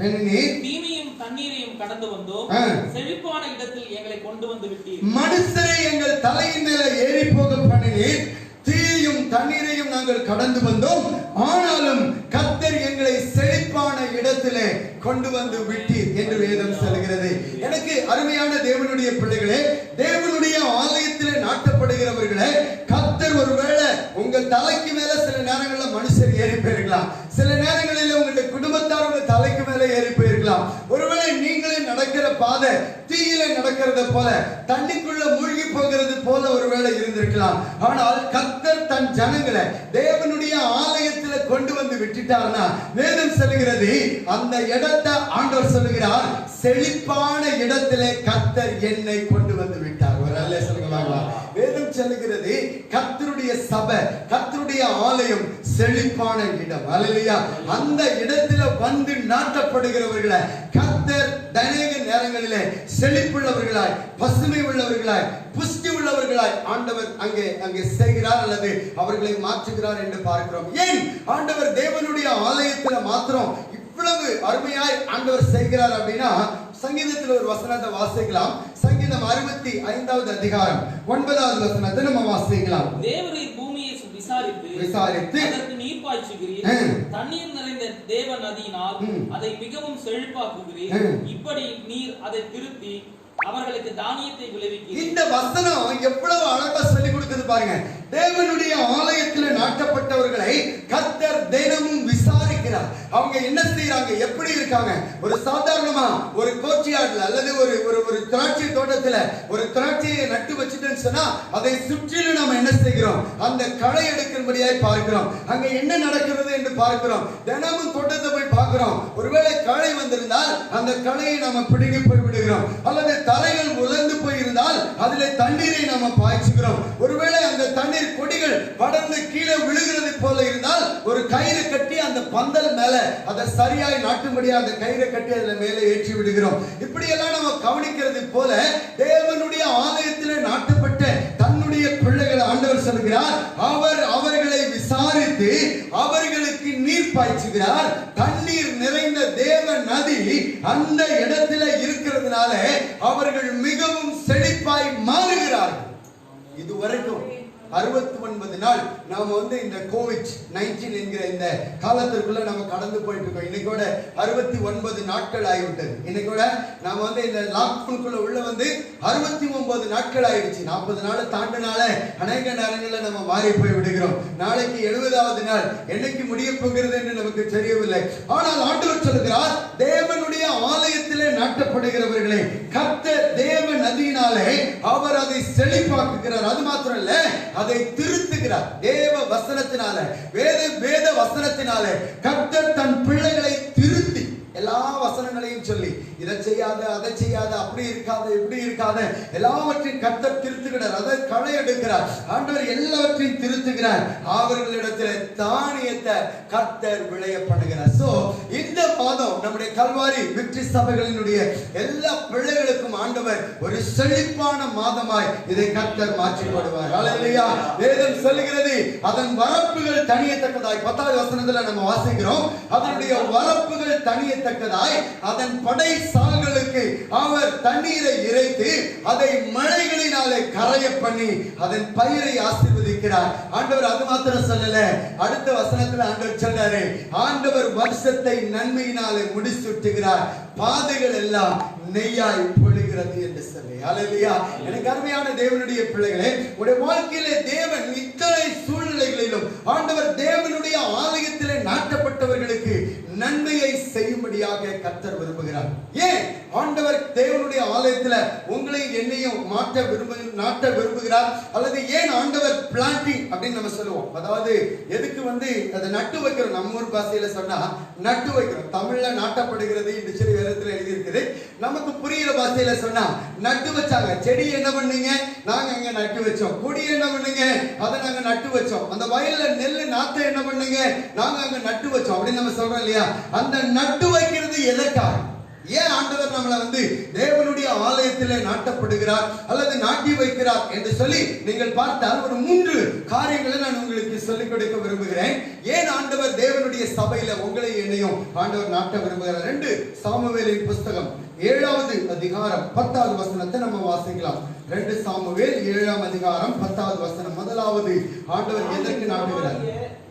தீமையும் தண்ணீரையும் கடந்து வந்தோம், செழிப்பான இடத்தில் எங்களை கொண்டு வந்து விட்டீர். மனுஷரை எங்கள் தலையின் மேல ஏறி போக பண்ணினீர், தீயையும் தண்ணீரையும் நாங்கள் கடந்து வந்தோம், ஆனாலும் கர்த்தர் எங்களை செழிப்பான இடத்திலே கொண்டு வந்து விட்டீர் என்று வேதம் சொல்கிறது. எனக்கு அருமையான தேவனுடைய பிள்ளைகளே, தேவனுடைய ஆலயத்திலே நாட்டப்படுகிறவர்களே, கர்த்தர் ஒருவேளை உங்கள் தலைக்கு மேல சில நேரங்களில் மனுஷர் ஏறி போயிருக்கலாம், சில நேரங்களில் உங்களுடைய குடும்பத்தார் உங்க தலைக்கு மேல ஏறி போயிருக்கலாம். ஒருவேளை நீங்களே நடக்கிற பாதை தீயில நடக்கிறது போல, தண்ணிக்குள்ள மூழ்கி போகிறது போல ஒருவேளை இருந்திருக்கலாம். ஆனால் கர்த்தர் தன் ஜனங்களை தேவனுடைய ஆலயத்துல கொண்டு வந்து விட்டுட்டார்னா வேதம் சொல்லுகிறது, அந்த இடத்தை ஆண்டவர் சொல்லுகிறார், செழிப்பான இடத்திலே கர்த்தர் என்னை கொண்டு வந்து விட்டார். ஒரு அல்லே சொல்லுங்களா? வேதம் சொல்லுகிறது, கர்த்தருடைய சபை, கர்த்தருடைய ஆலயம் செழிப்பான இடம். அல்லேலூயா. அந்த இடத்துல வந்து நாட்டப்படுகிறவர்களை கர்த்தர் அநேக நேரங்களிலே செழிப்புள்ளவர்களாய், பசுமை உள்ளவர்களாய், புஷ்டி உள்ளவர்களாய் ஆண்டவர் அங்கே செய்கிறார் அல்லது அவர்களை மாற்றுகிறார் என்று பார்க்கிறோம். ஏன் ஆண்டவர் தேவனுடைய ஆலயத்துல மாத்திரம் இவ்வளவு அருமையாய் ஆண்டவர் செய்கிறார் அப்படின்னா, சங்கீதத்தில் ஒரு வசனத்தை வாசிக்கலாம். சங்கீதம் 65வது அதிகாரம் 9வது வசனத்தை நம்ம வாசிக்கலாம். தேவரீர் பூமியை விசாரித்து அதற்கு நீர் பாய்ச்சுகிறீர், தண்ணீர் நிறைந்த தேவ நதியினால் அதை மிகவும் செழிப்பாக்குகிறீர், இப்படி நீர் அதை திருத்தி அவர்களுக்கு தானியத்தை விளைவிக்கிறீர். இந்த வசனம் எவ்வளவு அழகா சொல்லி கொடுக்குது பாருங்க. தேவனுடைய ஆலயத்தில் நாட்டப்பட்டவர்களை கர்த்தர் தினமும் விசாரிக்கிறார். அவங்க என்ன செய்யறாங்க, எப்படி இருக்காங்க. ஒரு சாதாரணமா ஒரு கோர்ட்யார்ட்ல அல்லது ஒரு திராட்சை தோட்டத்துல ஒரு திராட்சையை நட்டு வச்சுட்டேன்னு சொன்னா அதை சுற்றிலும் நம்ம என்ன செய்கிறோம், அந்த களை எடுக்கும்படியாய் பார்க்கிறோம். அங்க என்ன நடக்கிறது என்று பார்க்கிறோம். தினமும் தோட்டத்தை போய் பார்க்கிறோம். ஒருவேளை களை வந்திருந்தால் அந்த களையை நம்ம பிடுங்கி போய் விடுகிறோம், அல்லது தரைகள் உலர்ந்து போயிருந்தால் அதிலே தண்ணீரை நம்ம பாய்ச்சுகிறோம். ஒருவேளை அந்த தண்ணீர் கொடிகள் படர்ந்து கீழே விழுகிறது போல இருந்தால் ஒரு கயிறு கட்டி அந்த பந்தல் மேல அதை சரியாய் நாட்டும்படியா அந்த கயிறை கட்டி அதுல மேலே ஏற்றி விடுகிறோம். இப்படி எல்லாம் நம்ம கவனிக்கிறது போல தேவனுடைய ஆலயத்திலே நாட்டப்பட்ட தன்னுடைய பிள்ளைகளை ஆண்டவர் சொல்கிறார், அவர்களை விசாரித்து அவர்களுக்கு நீர் பாய்ச்சுகிறார். தண்ணீர் நிறைந்த தேவ நதி அந்த இடத்துல இருக்கிறதுனால அவர்கள் மிகவும் செழிப்பாய் மாறுகிறார்கள். இதுவரைக்கும் 69 நாள் நாம இந்த COVID-19 என்கிற இந்த காலத்திற்குள்ள நம்ம கடந்து போயிட்டு இருக்கோம். இன்னைக்கோட 69 நாட்கள் ஆகிவிட்டது. இன்னைக்கோட நாம இந்த லாக்டவுனுக்குள்ள உள்ள 69 நாட்கள் ஆயிடுச்சு. 40 நாள் தாண்டினால அநேக நேரங்களில் நம்ம மாறி போய் விடுகிறோம். நாளைக்கு 70வது நாள் என்னைக்கு முடிய போகிறது என்று நமக்கு தெரியவில்லை. ஆனால் ஆண்டவர் சொல்கிறார், தேவனுடைய ஆலயத்திலே நாட்டப்படுகிறவர்களே கர்த்தர் தேவ நதியினாலே அவர் அதை செழிப்பாக்குகிறார். அது மாத்திரம் இல்ல, அதை திருத்துகிறார். தேவ வசனத்தினால, வேத வசனத்தினாலே கர்த்தர் தன் பிள்ளைகளை திருத்தி எல்லா வசனங்களையும் சொல்லி இதை செய்யாத, அதை செய்யாத, அப்படி இருக்காத, இப்படி இருக்காத, எல்லாவற்றையும் கர்த்தர் திருத்துகிறார். அதை களை எடுக்கிறார். ஆண்டவர் எல்லாவற்றையும் திருத்துகிறார். அவர்களிடத்தில் தானியத்தை கர்த்தர் விளைய பண்ணுகிறார். சோ இந்த மாதம் நம்முடைய கல்வாரி விக்டரி சபைகளினுடைய எல்லா பிள்ளைகளுக்கும் ஆண்டவர் ஒரு செழிப்பான மாதமாய் இதை கர்த்தர் மாற்றி போடுவார். ஹல்லேலூயா. வேதம் சொல்லுகிறது, அதன் வரப்புகள் தனியத்தக்கதாய் 10வது வசனத்துல நம்ம வாசிக்கிறோம். அதனுடைய வரப்புகள் தனிய அதன் படை சால்களுக்கு அவர் தண்ணீரை இறைத்து அதை மழைகளினாலே கரைய பண்ணி அதன் பயிரை ஆசீர்வதிக்கிறார். ஆண்டவர் அது மாத்திரம் சொல்லல, அடுத்த வசனத்துல ஆண்டவர் சொல்றாரு, ஆண்டவர் வருஷத்தை நன்மையினாலே முடிசூட்டுகிறார், பாதைகள் எல்லாம் நெய்யாய் பொழிகிறது என்று சொல்லி. ஹல்லேலூயா. எனக்கு அருமையான தேவனுடைய பிள்ளைகளே, உடைய வாழ்க்கையிலே தேவன் இத்தனை சூழ்நிலைகளிலும் ஆண்டவர் தேவனுடைய ஆலயத்திலே நாட்டப்பட்டவர்களுக்கு நன்மையை செய்யும்படியாக கர்த்தர் விரும்புகிறார். ஏன் ஆண்டவர் தேவனுடைய ஆலயத்தில் உங்களை என்னையும் நாட்ட விரும்புகிறார்? அல்லது ஏன் ஆண்டவர் பிளான்டிங் அப்படின்னு நம்ம சொல்லுவோம். அதாவது எதுக்கு அதை நட்டு வைக்கிறோம். நம்ம ஊர் பாஷையில சொன்னா நட்டு வைக்கிறோம். தமிழ்ல நாட்டப்படுகிறது என்று சொல்லி வேதத்தில் எழுதி இருக்குது. நமக்கு புரியுற பாஷையில சொன்னா நட்டு வச்சாங்க. செடி என்ன பண்ணுங்க, நாங்க அங்க நட்டு வச்சோம். கொடி என்ன பண்ணுங்க, அதை நாங்க நட்டு வச்சோம். அந்த வயல்ல நெல்லு நாத்தை என்ன பண்ணுங்க, நாங்க அங்க நட்டு வச்சோம் அப்படின்னு நம்ம சொல்றோம் இல்லையா? அந்த நட்டு வைக்கிறது எதற்காக? ஏன் ஆண்டவர் நம்மளை தேவனுடைய ஆலயத்திலே நாட்டப்படுகிறார் அல்லது நாட்டி வைக்கிறார் என்று சொல்லி நீங்கள் பார்த்தால் ஒரு 3 காரியங்களை நான் உங்களுக்கு சொல்லிக் கொடுக்க விரும்புகிறேன். ஏன் ஆண்டவர் தேவனுடைய சபையில உங்களை என்னையும் ஆண்டவர் நாட்ட விரும்புகிறார்? 2 சாமுவேலின் புஸ்தகம் 7வது அதிகாரம் 10வது வசனத்தை நம்ம வாசிக்கலாம். 2 சாமுவேல் 7ஆம் அதிகாரம் 10வது வசனம். முதலாவது ஆண்டவர் எதற்கு நாட்டுகிறார்?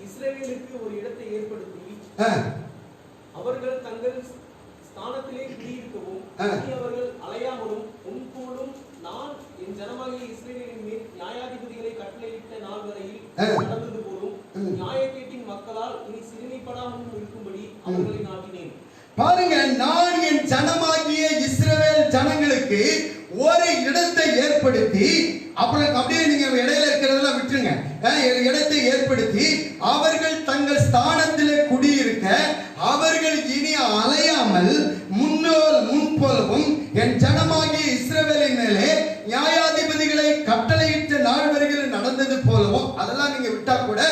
இஸ்ரவேலுக்கு ஒரு இடத்தை ஏற்படுத்தி அவர்கள் தங்கள் ஸ்தானத்திலே குடியிருக்கவும் அவர்கள் அலையாமலும் உன்போலும் நான் என் ஜனமாகிய இஸ்ரவேலின் மேல் நியாயாதிபதிகளை கட்டளையிட்ட நாள் வரையில் நடந்தது போலும் நியாயக்கேட்டின் மக்களால் இனி சிறுமைப்படாமல் இருக்கும்படி அவர்களை நாட்டினேன். பாருங்க, நான் என் ஜனமாகிய இஸ்ரவேல் ஜனங்களுக்கு ஒரு இடத்தை ஏற்படுத்தி, அப்புறம் அப்படியே நீங்க இடையில இருக்கிறதெல்லாம் விட்டுருங்க, இடத்தை ஏற்படுத்தி அவர்கள் தங்கள் ஸ்தானத்திலே குடியிருக்க அவர்கள் இனி அலையாமல் முன்போலவும் என் ஜனமாகிய இஸ்ரவேலின் மேலே நியாயாதிபதிகளை கட்டளையிட்ட நாள் வரையில் நடந்தது போலவும், அதெல்லாம் நீங்க விட்டா கூட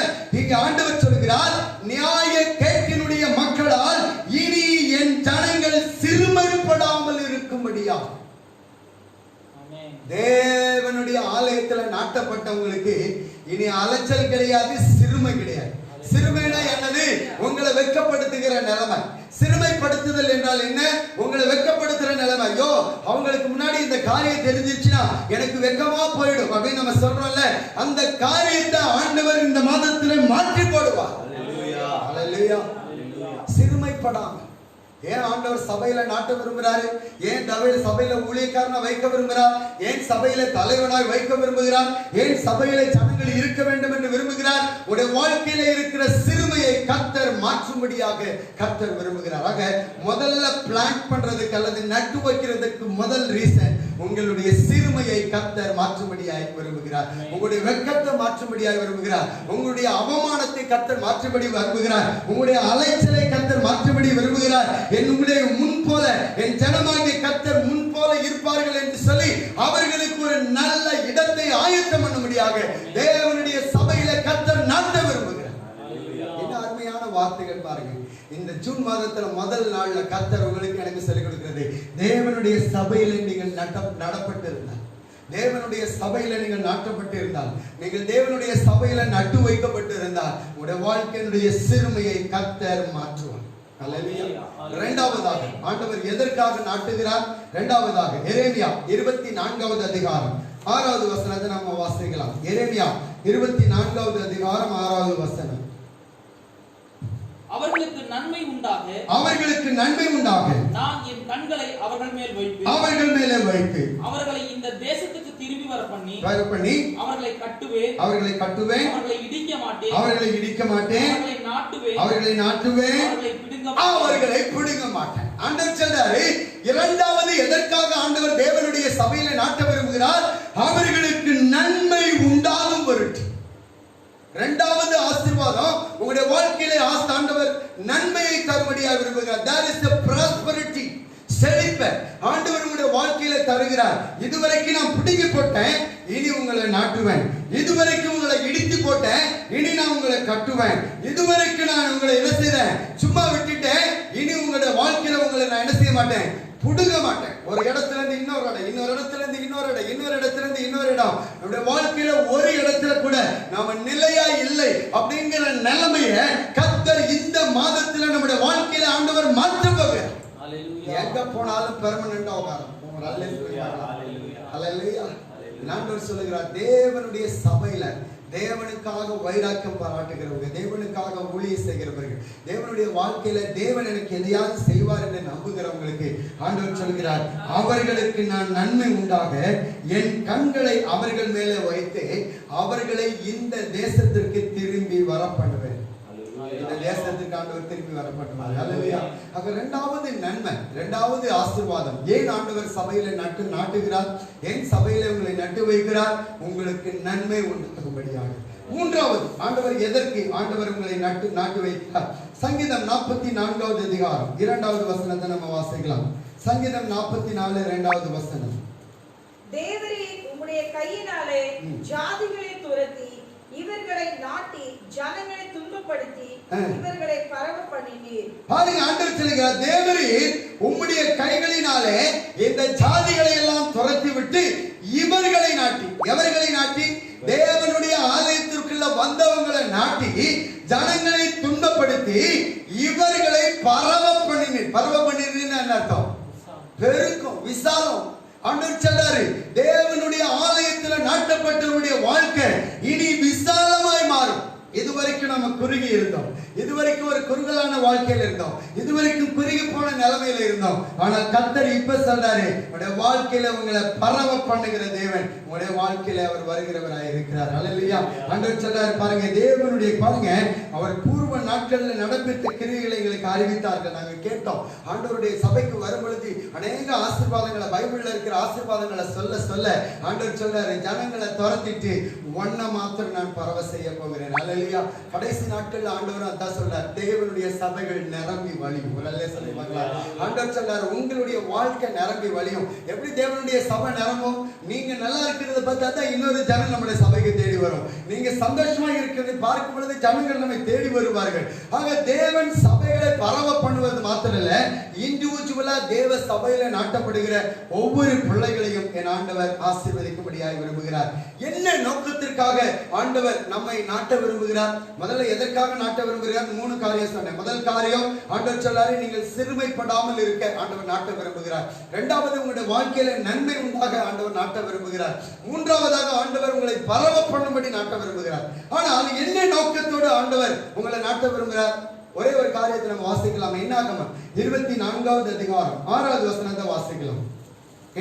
இங்க ஆண்டவர் சொல்கிறார், நியாய கேட்டினுடைய மக்களால் இனி என் ஜனங்கள் சிறுமைப்படாமல் இருக்கும்படியா. தேவனுடைய ஆலயத்தில் நாட்டப்பட்டவங்களுக்கு இனி அலைச்சல் கிடையாது, சிறுமை கிடையாது. சிறுமைனா என்னது? உங்களை வெட்கப்படுத்துகிற நிலைமை. சிறுமைப்படுத்துதல் என்றால் என்ன? உங்களை வெட்கப்படுத்துற நிலைமை. ஐயோ, அவங்களுக்கு முன்னாடி இந்த காரியம் தெரிஞ்சிருச்சுன்னா எனக்கு வெட்கமா போயிடும் அப்படின்னு நம்ம சொல்றோம்ல, அந்த காரியத்தை ஆண்டவர் இந்த மாதத்திலே மாற்றி போடுவார். ஹல்லேலூயா, ஹல்லேலூயா. சிறுமைப்படாம ஏன் ஆண்டவர் சபையில நாட்ட விரும்புகிறாரு? ஏன் சபையில ஊழியக்காரனை வைக்க விரும்புகிறார்? ஏன் சபையில தலைவனாய் வைக்க விரும்புகிறார்? ஏன் சபையில ஜனங்கள் இருக்க வேண்டும் என்று விரும்புகிறார்? உடைய வாழ்க்கையில இருக்கிற சிறுமையை கர்த்தர் மாற்றும்படியாக கர்த்தர் விரும்புகிறார். ஆக முதல்ல பிளான் பண்றதுக்கு அல்லது நட்டு வைக்கிறதுக்கு முதல் ரீசன் உங்களுடைய சிறுமையை கர்த்தர் மாற்றும்படியாக விரும்புகிறார். உங்களுடைய வெட்கத்தை மாற்றும்படியாக விரும்புகிறார். உங்களுடைய அவமானத்தை கர்த்தர் மாற்றும்படி விரும்புகிறார். உங்களுடைய அலைச்சலை கர்த்தர் மாற்றும்படி விரும்புகிறார். என்னுடைய முன் போல என் ஜனமாகிய கர்த்தர் முன் போல இருப்பார்கள் என்று சொல்லி அவர்களுக்கு ஒரு நல்ல இடத்தை ஆயத்தம் பண்ணும்படியாக தேவனுடைய சபையில கர்த்தர் நாட்ட விரும்புகிறார். என்ன அருமையான வார்த்தைகள் பாருங்க. இந்த ஜூன் மாதத்துல முதல் நாள்ல கர்த்தர் உங்களுக்கு எனக்கு சொல்லிக் கொடுக்கிறது, தேவனுடைய சபையில நீங்கள் நடப்பட்டு இருந்தால், தேவனுடைய சபையில நீங்கள் நாட்டப்பட்டு இருந்தால், நீங்கள் தேவனுடைய சபையில நட்டு வைக்கப்பட்டு இருந்தால் உங்களுடைய வாழ்க்கையினுடைய சிறுமையை கர்த்தர் மாற்றுவார். இரண்டாவதாக ஆண்டவர் எதற்காக நாட்டுகிறார்? இரண்டாவதாக எரேமியா 24வது அதிகாரம் 6வது வசனத்தை நம்ம வாசிக்கலாம். எரேமியா 24வது அதிகாரம் 6வது வசனம். அவர்களுக்கு நன்மை உண்டாக, அவர்களுக்கு நன்மை உண்டாக நான் என் கண்களை அவர்கள் மேல் வைப்பேன், அவர்கள் மேலே வைத்து அவர்களை இந்த தேசத்துக்கு திரும்பி வர பண்ணி அவர்களை கட்டுவேன், அவர்களை கட்டுவேன், அவர்களை இடிக்க மாட்டேன், அவர்களை இடிக்க மாட்டேன், அவர்களை நாட்டுவேன், அவர்களை நாட்டுவேன், அவர்களை பிடுங்க மாட்டேன். ஆண்டவர் சொல்றாரு, இரண்டாவது எதற்காக ஆண்டவர் தேவனுடைய சபையில நாட்ட விரும்புகிறார்? அவர்களுக்கு நன்மை உண்டாகும் பொருட்டு. இரண்டாவது ஆசீர்வாதம் உங்களுடைய வாழ்க்கையிலே ஆண்டவர் நன்மையை தரும்படியாக விரும்புகிறார். There is a prosperity, செழிப்பை ஆண்டவர் உங்களுடைய வாழ்க்கையில தருகிறார். இதுவரைக்கும் நான் பிடுங்கி போட்டேன், இனி உங்களை நாட்டுவேன். இதுவரைக்கும் உங்களை இடித்து போட்டேன், இனி நான் உங்களை கட்டுவேன். இதுவரைக்கும் நான் உங்களை என்ன செய்றேன்? சும்மா விட்டுட்டேன், இனி உங்களுடைய வாழ்க்கையில உங்களை நான் என்ன செய்ய மாட்டேன்? புடுங்க மாட்டேன். ஒரு இடத்துல இருந்து இன்னொரு இடம், இன்னொரு இடத்துல இருந்து இன்னொரு இடம், இன்னொரு இடத்துல இருந்து இன்னொரு இடம். நம்முடைய வாழ்க்கையில ஒரு இடத்துல கூட நாம நிலையா இல்லை அப்படிங்கிற நிலைமைய கர்த்தர் இந்த மாதத்துல நம்முடைய வாழ்க்கையில ஆண்டவர் மாற்ற போகிறார். எங்க போனாலும் பெர்மனண்டா உட்காரும். ஆண்டவர் சொல்லுகிறார், தேவனுடைய சபையில தேவனுக்காக வைராக்கியம் பாராட்டுகிறவங்க, தேவனுக்காக ஊழியம் செய்கிறவர்கள், தேவனுடைய வாழ்க்கையில தேவன் எனக்கு எதையாவது செய்வார் என்று நம்புகிறவங்களுக்கு ஆண்டவர் சொல்கிறார், அவர்களுக்கு நான் நன்மை உண்டாக என் கண்களை அவர்கள் மேலே வைத்து அவர்களை இந்த தேசத்திற்கு திரும்பி வர பண்ணுவேன். இந்த தேசத்துக்கு ஆண்டவர் திரும்பி வர பண்ணுவார். அல்லேலூயா. ஆக இரண்டாவது நன்மை, இரண்டாவது ஆசீர்வாதம். ஏன் ஆண்டவர் சபையில நாட்டுகிறார்? ஏன் சபையில உங்களை நட்டு வைக்கிறார்? உங்களுக்கு நன்மை உண்டாகும்படியாக. மூன்றாவது ஆண்டவர் எதற்கு ஆண்டவர் உங்களை நாட்டு வைக்கிறார்? சங்கீதம் 44வது அதிகாரம் 2வது வசனத்தை நம்ம வாசிக்கலாம். சங்கீதம் 44 2வது வசனம். தேவரே உம்முடைய கையினாலே ஜாதிகளை துரத்தி இவர்களை நாட்டி ஜனங்களை துன்பப்படுத்தி இவர்களை பரவ பண்ணினீர். பாருங்க, ஆண்டவர் சொல்கிறார், தேவரே உம்முடைய கைகளினாலே இந்த ஜாதிகளை எல்லாம் துரத்தி விட்டு இவர்களை நாட்டி. எவர்களை நாட்டி? தேவனுடைய ஆலயத்திற்குள்ள வந்தவங்களை நாட்டி ஜனங்களை துன்பப்படுத்தி இவர்களை பரவ பண்ணினீர். பரவ பண்ணினீர்னு என்ன அர்த்தம்? பெருக்கம், விசாலம். ஆண்டவர் சொல்றாரு, தேவனுடைய ஆலயத்துல நாட்டப்பட்டவருடைய வாழ்க்கை இனி விசாலமாய் மாறும். இதுவரைக்கும் நம்ம குறுகி இருந்தோம், இதுவரைக்கும் ஒரு குறுகலான வாழ்க்கையில இருந்தோம், இதுவரைக்கும் குறுகி போன நிலைமையில இருந்தோம். ஆனால் கர்த்தர் இப்ப சொல்றாரு, உங்களுடைய வாழ்க்கையில உங்களை பரவ பண்ணுகிற தேவன் உங்களுடைய வாழ்க்கையில அவர் வருகிறவராய் இருக்கிறார். அல்லேலூயா. ஆண்டவர் சொல்றாரு, பாருங்க, தேவனுடைய பாருங்க, அவர் பூர்வ நாட்களில் நடப்பித்த கிரியைகளை எங்களுக்கு அறிவித்தார்கள். நாங்க கேட்டோம். ஆண்டவருடைய சபைக்கு வரும் பொழுது அநேக ஆசீர்வாதங்களை, பைபிள்ல இருக்கிற ஆசீர்வாதங்களை சொல்ல சொல்ல ஆண்டவர் சொல்றாரு, ஜனங்களை துரத்திட்டு ஒன்ன மாத்திரம் நான் பரவ செய்ய போகிறேன். அல்லேலூயா. கடைசி நாட்கள்ல ஆண்டவர் அதான் சொல்றார், தேவனுடைய சபைகள் நிரம்பி வழியும். ஆண்டவர் சொல்றாரு, உங்களுடைய வாழ்க்கை நிரம்பி வழியும். எப்படி தேவனுடைய சபை நிரம்பும்? நீங்க நல்லா இருக்கிறத பார்த்தா தான் இன்னொரு ஜனம் நம்முடைய சபைக்கு தேடி வரும். நீங்க சந்தோஷமா இருக்கிறது பார்க்கும் பொழுது ஜனங்கள் நம்மை தேடி வருவார்கள். ஆக தேவன் சபைகளை பரவ பண்ணுவது மாத்திரம் இல்ல, இண்டிவிஜுவலா தேவ சபையில நாட்டப்படுகிற ஒவ்வொரு பிள்ளைகளையும் என் ஆண்டவர் ஆசீர்வதிக்கும்படியாக விரும்புகிறார். என்ன நோக்கத்திற்காக ஆண்டவர் நம்மை நாட்ட விரும்புகிறார்? முதல்ல எதற்காக நாட்ட விரும்புகிறார்? 3 காரியம் சொன்னேன். முதல் காரியம், ஆண்டவர் சொல்லாரு, நீங்கள் சிறுமைப்படாமல் இருக்க ஆண்டவர் நாட்ட விரும்புகிறார். இரண்டாவது, உங்களுடைய வாழ்க்கையில நன்மை உண்டாக ஆண்டவர் நாட்ட விரும்புகிறார். மூன்றாவதாக, ஆண்டவர் உங்களை பரவ பண்ணும்படி நாட்ட விரும்புகிறார். ஆனால் என்ன நோக்கத்தோடு ஆண்டவர் உங்களை நாட்ட விரும்புகிறார்? ஒரே ஒரு காரியத்தை நம்ம வாசிக்கலாம். என்னாகமம் 24வது அதிகாரம் 6வது வசனத்தை வாசிக்கலாம்.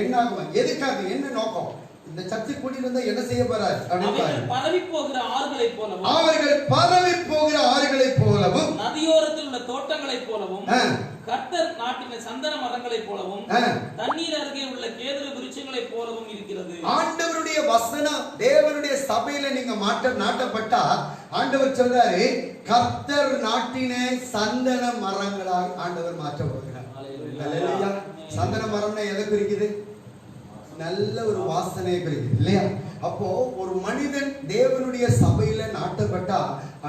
என்னாகமம் எதுக்காக, என்ன நோக்கம்? இந்த சர்ச்சை கூட்டியிருந்தா என்ன செய்ய போறார்? அவர்கள் பரவி போகிற ஆறுகளைப் போலவும், அவர்கள் பரவி போகிற ஆறுகளைப் போலவும், நதியோரத்தில் உள்ள தோட்டங்களைப் போலவும், கர்த்தர் நாட்டின சந்தன மரங்களைப் போலவும், தண்ணீர் அருகே உள்ள கேதுரு விருட்சங்களைப் போலவும் இருக்கிறது. ஆண்டவருடைய வசனம் தேவனுடைய சபையில நீங்க நாட்டப்பட்டா ஆண்டவர் சொல்றாரு, கர்த்தர் நாட்டின சந்தன மரங்களாக ஆண்டவர் மாற்ற போகிறார். அல்லேலூயா. சந்தன மரம்னா எதை குறிக்குது? நல்ல ஒரு வாசனையை குறிக்குது இல்லையா? அப்போ ஒரு மனிதன் தேவனுடைய சபையில நாட்டப்பட்டா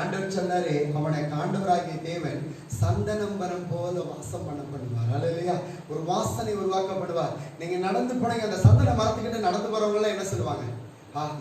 ஆண்டவர் சொன்னாரு, அவனை ஆண்டவராகிய தேவன் சந்தனம் மரம் போல வாசம் பண்ண பண்ணுவார். அல்லேலூயா. ஒரு வாசனை உருவாக்கப்படுவார். நீங்க நடந்து போனீங்க, அந்த சந்தன மரத்துக்கிட்ட நடந்து போறவங்க எல்லாம் என்ன சொல்லுவாங்க?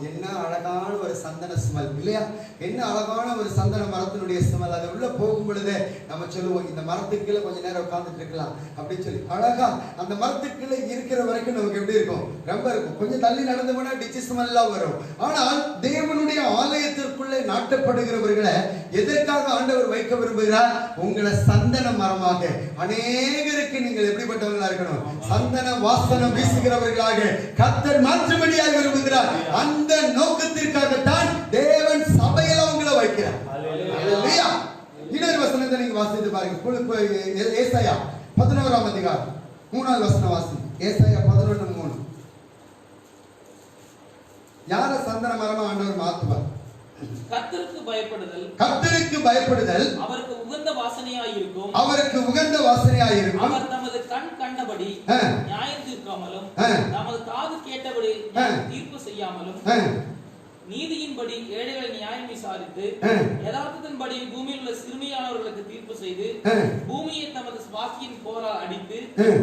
என்ன அழகான ஒரு சந்தன ஸ்மெல் இல்லையா? என்ன அழகான ஒரு சந்தன மரத்தினுடைய ஸ்மெல். அது உள்ள போகும் பொழுது நம்ம சொல்லுவோம், இந்த மரத்துக்குள்ள கொஞ்ச நேரம் உட்கார்ந்துட்டு இருக்கலாம் அப்படின்னு சொல்லி. அழகா அந்த மரத்துக்குள்ள இருக்கிற வரைக்கும் நமக்கு எப்படி இருக்கும்? ரொம்ப இருக்கும். கொஞ்சம் தள்ளி நடந்து போனா டிச்சி ஸ்மெல்லாம் வரும். ஆனால் தேவனுடைய ஆலயத்திற்குள்ளே நாட்டப்படுகிறவர்களை எதற்காக ஆண்டவர் வைக்க விரும்புகிறார்? உங்களை சந்தன மரமாக, அநேகருக்கு நீங்கள் எப்படிப்பட்டவர்களா இருக்கணும்? சந்தன வாசனம் வீசுகிறவர்களாக கர்த்தர் மாற்றும்படியாக விரும்புகிறார். அந்த நோக்கத்திற்காகத்தான் தேவன் சபையில உங்களை வைக்கிறார். அல்லேலூயா. இன்னொரு வசனத்தை நீங்க வாசித்து பாருங்க. ஏசாயா 11ஆம் அதிகாரம் 3வது வசனம் வாசி. ஏசாயா 11:3. யார சந்தன மரமா ஆண்டவர் மாத்துவார்? கர்த்தருக்கு பயப்படுதல், கர்த்தருக்கு பயப்படுதல் அவருக்கு உகந்த வாசனையாய் இருக்கும். அவருக்கு உகந்த வாசனையாய் இருக்கும். அவர் தமது கண் கண்டபடி நியாயம் தீர்க்காமலும் தமது காது கேட்டபடி தீர்ப்பு செய்யாமலும் நீதியின்படி ஏழைகளை நியாயம் விசாரித்து யதார்த்தத்தின்படி பூமியில் உள்ள சிறுமியானவர்களுக்கு தீர்ப்பு செய்து பூமியை தமது சுவாசியின் போரால் அடித்து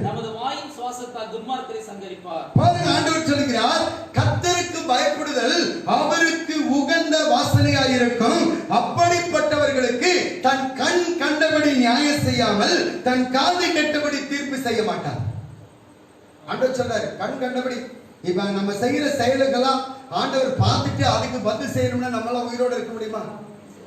தமது வாயின் சுவாசத்தால் துன்மார்க்கரை சங்கரிப்பார். ஆண்டவர் சொல்கிறார், கர்த்தருக்கு பயப்படுதல் அவருக்கு உகந்த வாசனையாயிருக்கும். அப்படிப்பட்டவர்களுக்கு தன் கண் கண்டபடி நியாயம் செய்யாமல் தன் காது கெட்டபடி தீர்ப்பு செய்ய மாட்டார். ஆண்டவர் சொல்றாரு, கண் கண்டபடி. இப்ப நம்ம செய்யற செயலுக்கெல்லாம் ஆண்டவர் பார்த்துட்டு அதுக்கு பதில் செய்யணும்னா நம்மளால உயிரோட இருக்க முடியுமா?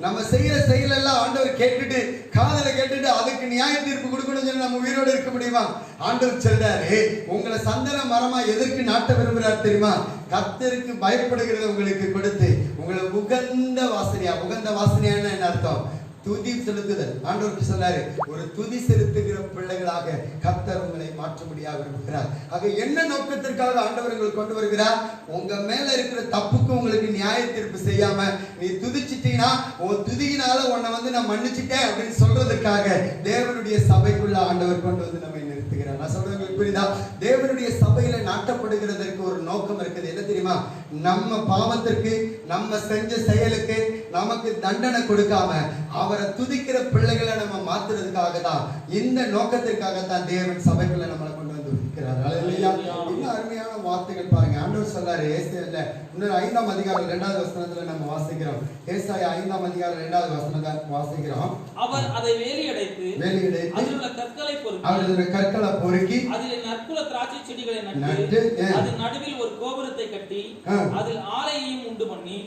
நம்ம செய்யற செயலெல்லாம் ஆண்டவர் கேட்டுட்டு காதல கேட்டுட்டு அதுக்கு நியாய தீர்ப்பு கொடுக்கணும்னு சொல்லி நம்ம உயிரோட இருக்க முடியுமா? ஆண்டவர் சொல்றாரு, உங்களை சந்தன மரமா எதற்கு நாட்ட விரும்புறாரு தெரியுமா? கர்த்தருக்கு பயப்படுகிறத உங்களுக்கு கொடுத்து உங்களை உகந்த வாசனையா. உகந்த வாசனையான என்ன அர்த்தம்? துதி செலுத்துதல். ஆண்டவருக்கு சொன்னாரு, ஒரு துதி செலுத்துகிற பிள்ளைகளாக கர்த்தர் உங்களை மாற்ற முடியாது விரும்புகிறார். ஆக என்ன நோக்கத்திற்காக ஆண்டவர் உங்களை கொண்டு வருகிறார்? உங்க மேல இருக்கிற தப்புக்கு உங்களுக்கு நியாய தீர்ப்பு செய்யாம நீ துதிச்சிட்டீங்கன்னா உன் துதியினால உன்னை நான் மன்னிச்சிட்டேன் அப்படின்னு சொல்றதுக்காக தேவனுடைய சபைக்குள்ள ஆண்டவர் கொண்டு வந்து நம்மை நிறுத்துகிறார். நான் சொல்றது புரியுதா? தேவனுடைய சபையில நாட்டப்படுகிறதற்கு ஒரு நோக்கம் இருக்குது. என்ன தெரியுமா? நம்ம பாவத்திற்கு நம்ம செஞ்ச செயலுக்கு நமக்கு தண்டனை கொடுக்காம அவரை துதிக்கிற பிள்ளைகளை நம்ம மாத்துறதுக்காக தான், இந்த நோக்கத்திற்காகத்தான் தேவன் சபைக்குள்ள நம்மளை கொண்டு வந்து இருக்கிறார். அல்லேலூயா. இன்னும் அருமையான வார்த்தைகள் பாருங்க. ஆண்டவர் சொல்றாரு, ஏசாயால இன்னொரு 5ஆம் அதிகாரம் 2வது வசனத்துல நம்ம வாசிக்கிறோம். ஏசாயா 5ஆம் அதிகாரம் 2வது வசனத்தை வாசிக்கிறோம். அவர் அதை வேலியடைத்து அதில் உள்ள கற்களை பொறுக்கி, அதில் உள்ள கற்களை பொறுக்கி அதில் நற்குல திராட்சை செடிகளை நட்டு அதன் நடுவில் ஒரு கோபுரத்தை கட்டி அதில் ஆலையையும் உண்டு பண்ணி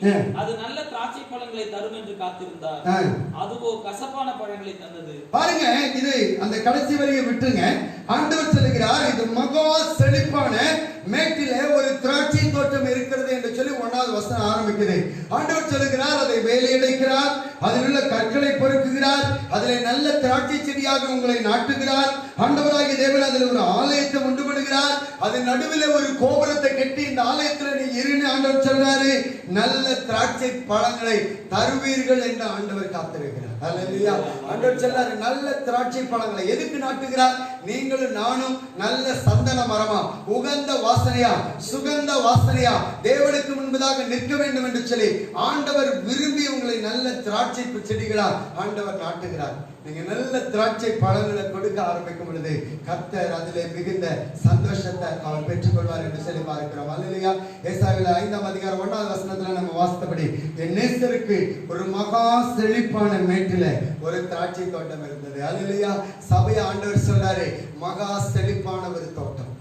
அது நல்ல திராட்சை பழங்களை தரும் என்று காத்திருந்தார். அதுவோ கசப்பான பழங்களை தந்தது. பாருங்க, இது அந்த கடைசி வரியை விட்டுங்க. ஆண்டவர் சொல்லுகிறார், இது மகா செழிப்பான மேட்டிலே ஒரு திராட்சை தோட்டம் இருக்கிறது என்று சொல்லி 1வது வசனம் ஆரம்பிக்குது. ஆண்டவர் சொல்லுகிறார், அதை வேலையடைக்கிறார், அதில் உள்ள கற்களை பொறுக்குகிறார், அதிலே நல்ல திராட்சை செடியாக உங்களை நாட்டுகிறார். ஆண்டவராகிய தேவன் அதில் ஒரு ஆலயத்தை உண்டு பண்ணுகிறார். அதன் நடுவில் ஒரு கோபுரத்தை கட்டி இந்த ஆலயத்தில் நீ இருன்னு ஆண்டவர் சொல்றாரு. நல்ல திராட்சை பழங்களை தருவீர்கள் என்று ஆண்டவர் காத்திருக்கிறார். அல்லேலூயா. ஆண்டவர் சொல்றாரு, நல்ல திராட்சை பழங்களை எதுக்கு நாட்டுகிறார்? நீங்களும் நானும் நல்ல சந்தன மரமா, உகந்த வாசனையா, சுகந்த வாசனையா தேவனுக்கு முன்பதாக நிற்க வேண்டும் என்று சொல்லி ஆண்டவர் விரும்பி உங்களை நல்ல திராட்சை செடிகளா ஆண்டவர் நாட்டுகிறார். நீங்க நல்ல திராட்சை பழங்களை கொடுக்க ஆரம்பிக்கும் பொழுது கர்த்தர் அதிலே மிகுந்த சந்தோஷத்தை அவர் பெற்றுக்கொள்வார் என்று சொல்லி பார்க்கிறோம். அல்லேலூயா. ஏசாயாவில 5ஆம் அதிகாரம் 1வது வசனத்துல நம்ம வாசித்தபடி, என் நேசருக்கு ஒரு மகா செழிப்பான மேட்டில ஒரு திராட்சை தோட்டம் இருந்தது. அல்லேலூயா. சபை ஆண்டவர் சொல்றாரு, மகா செழிப்பான ஒரு தோட்டம்,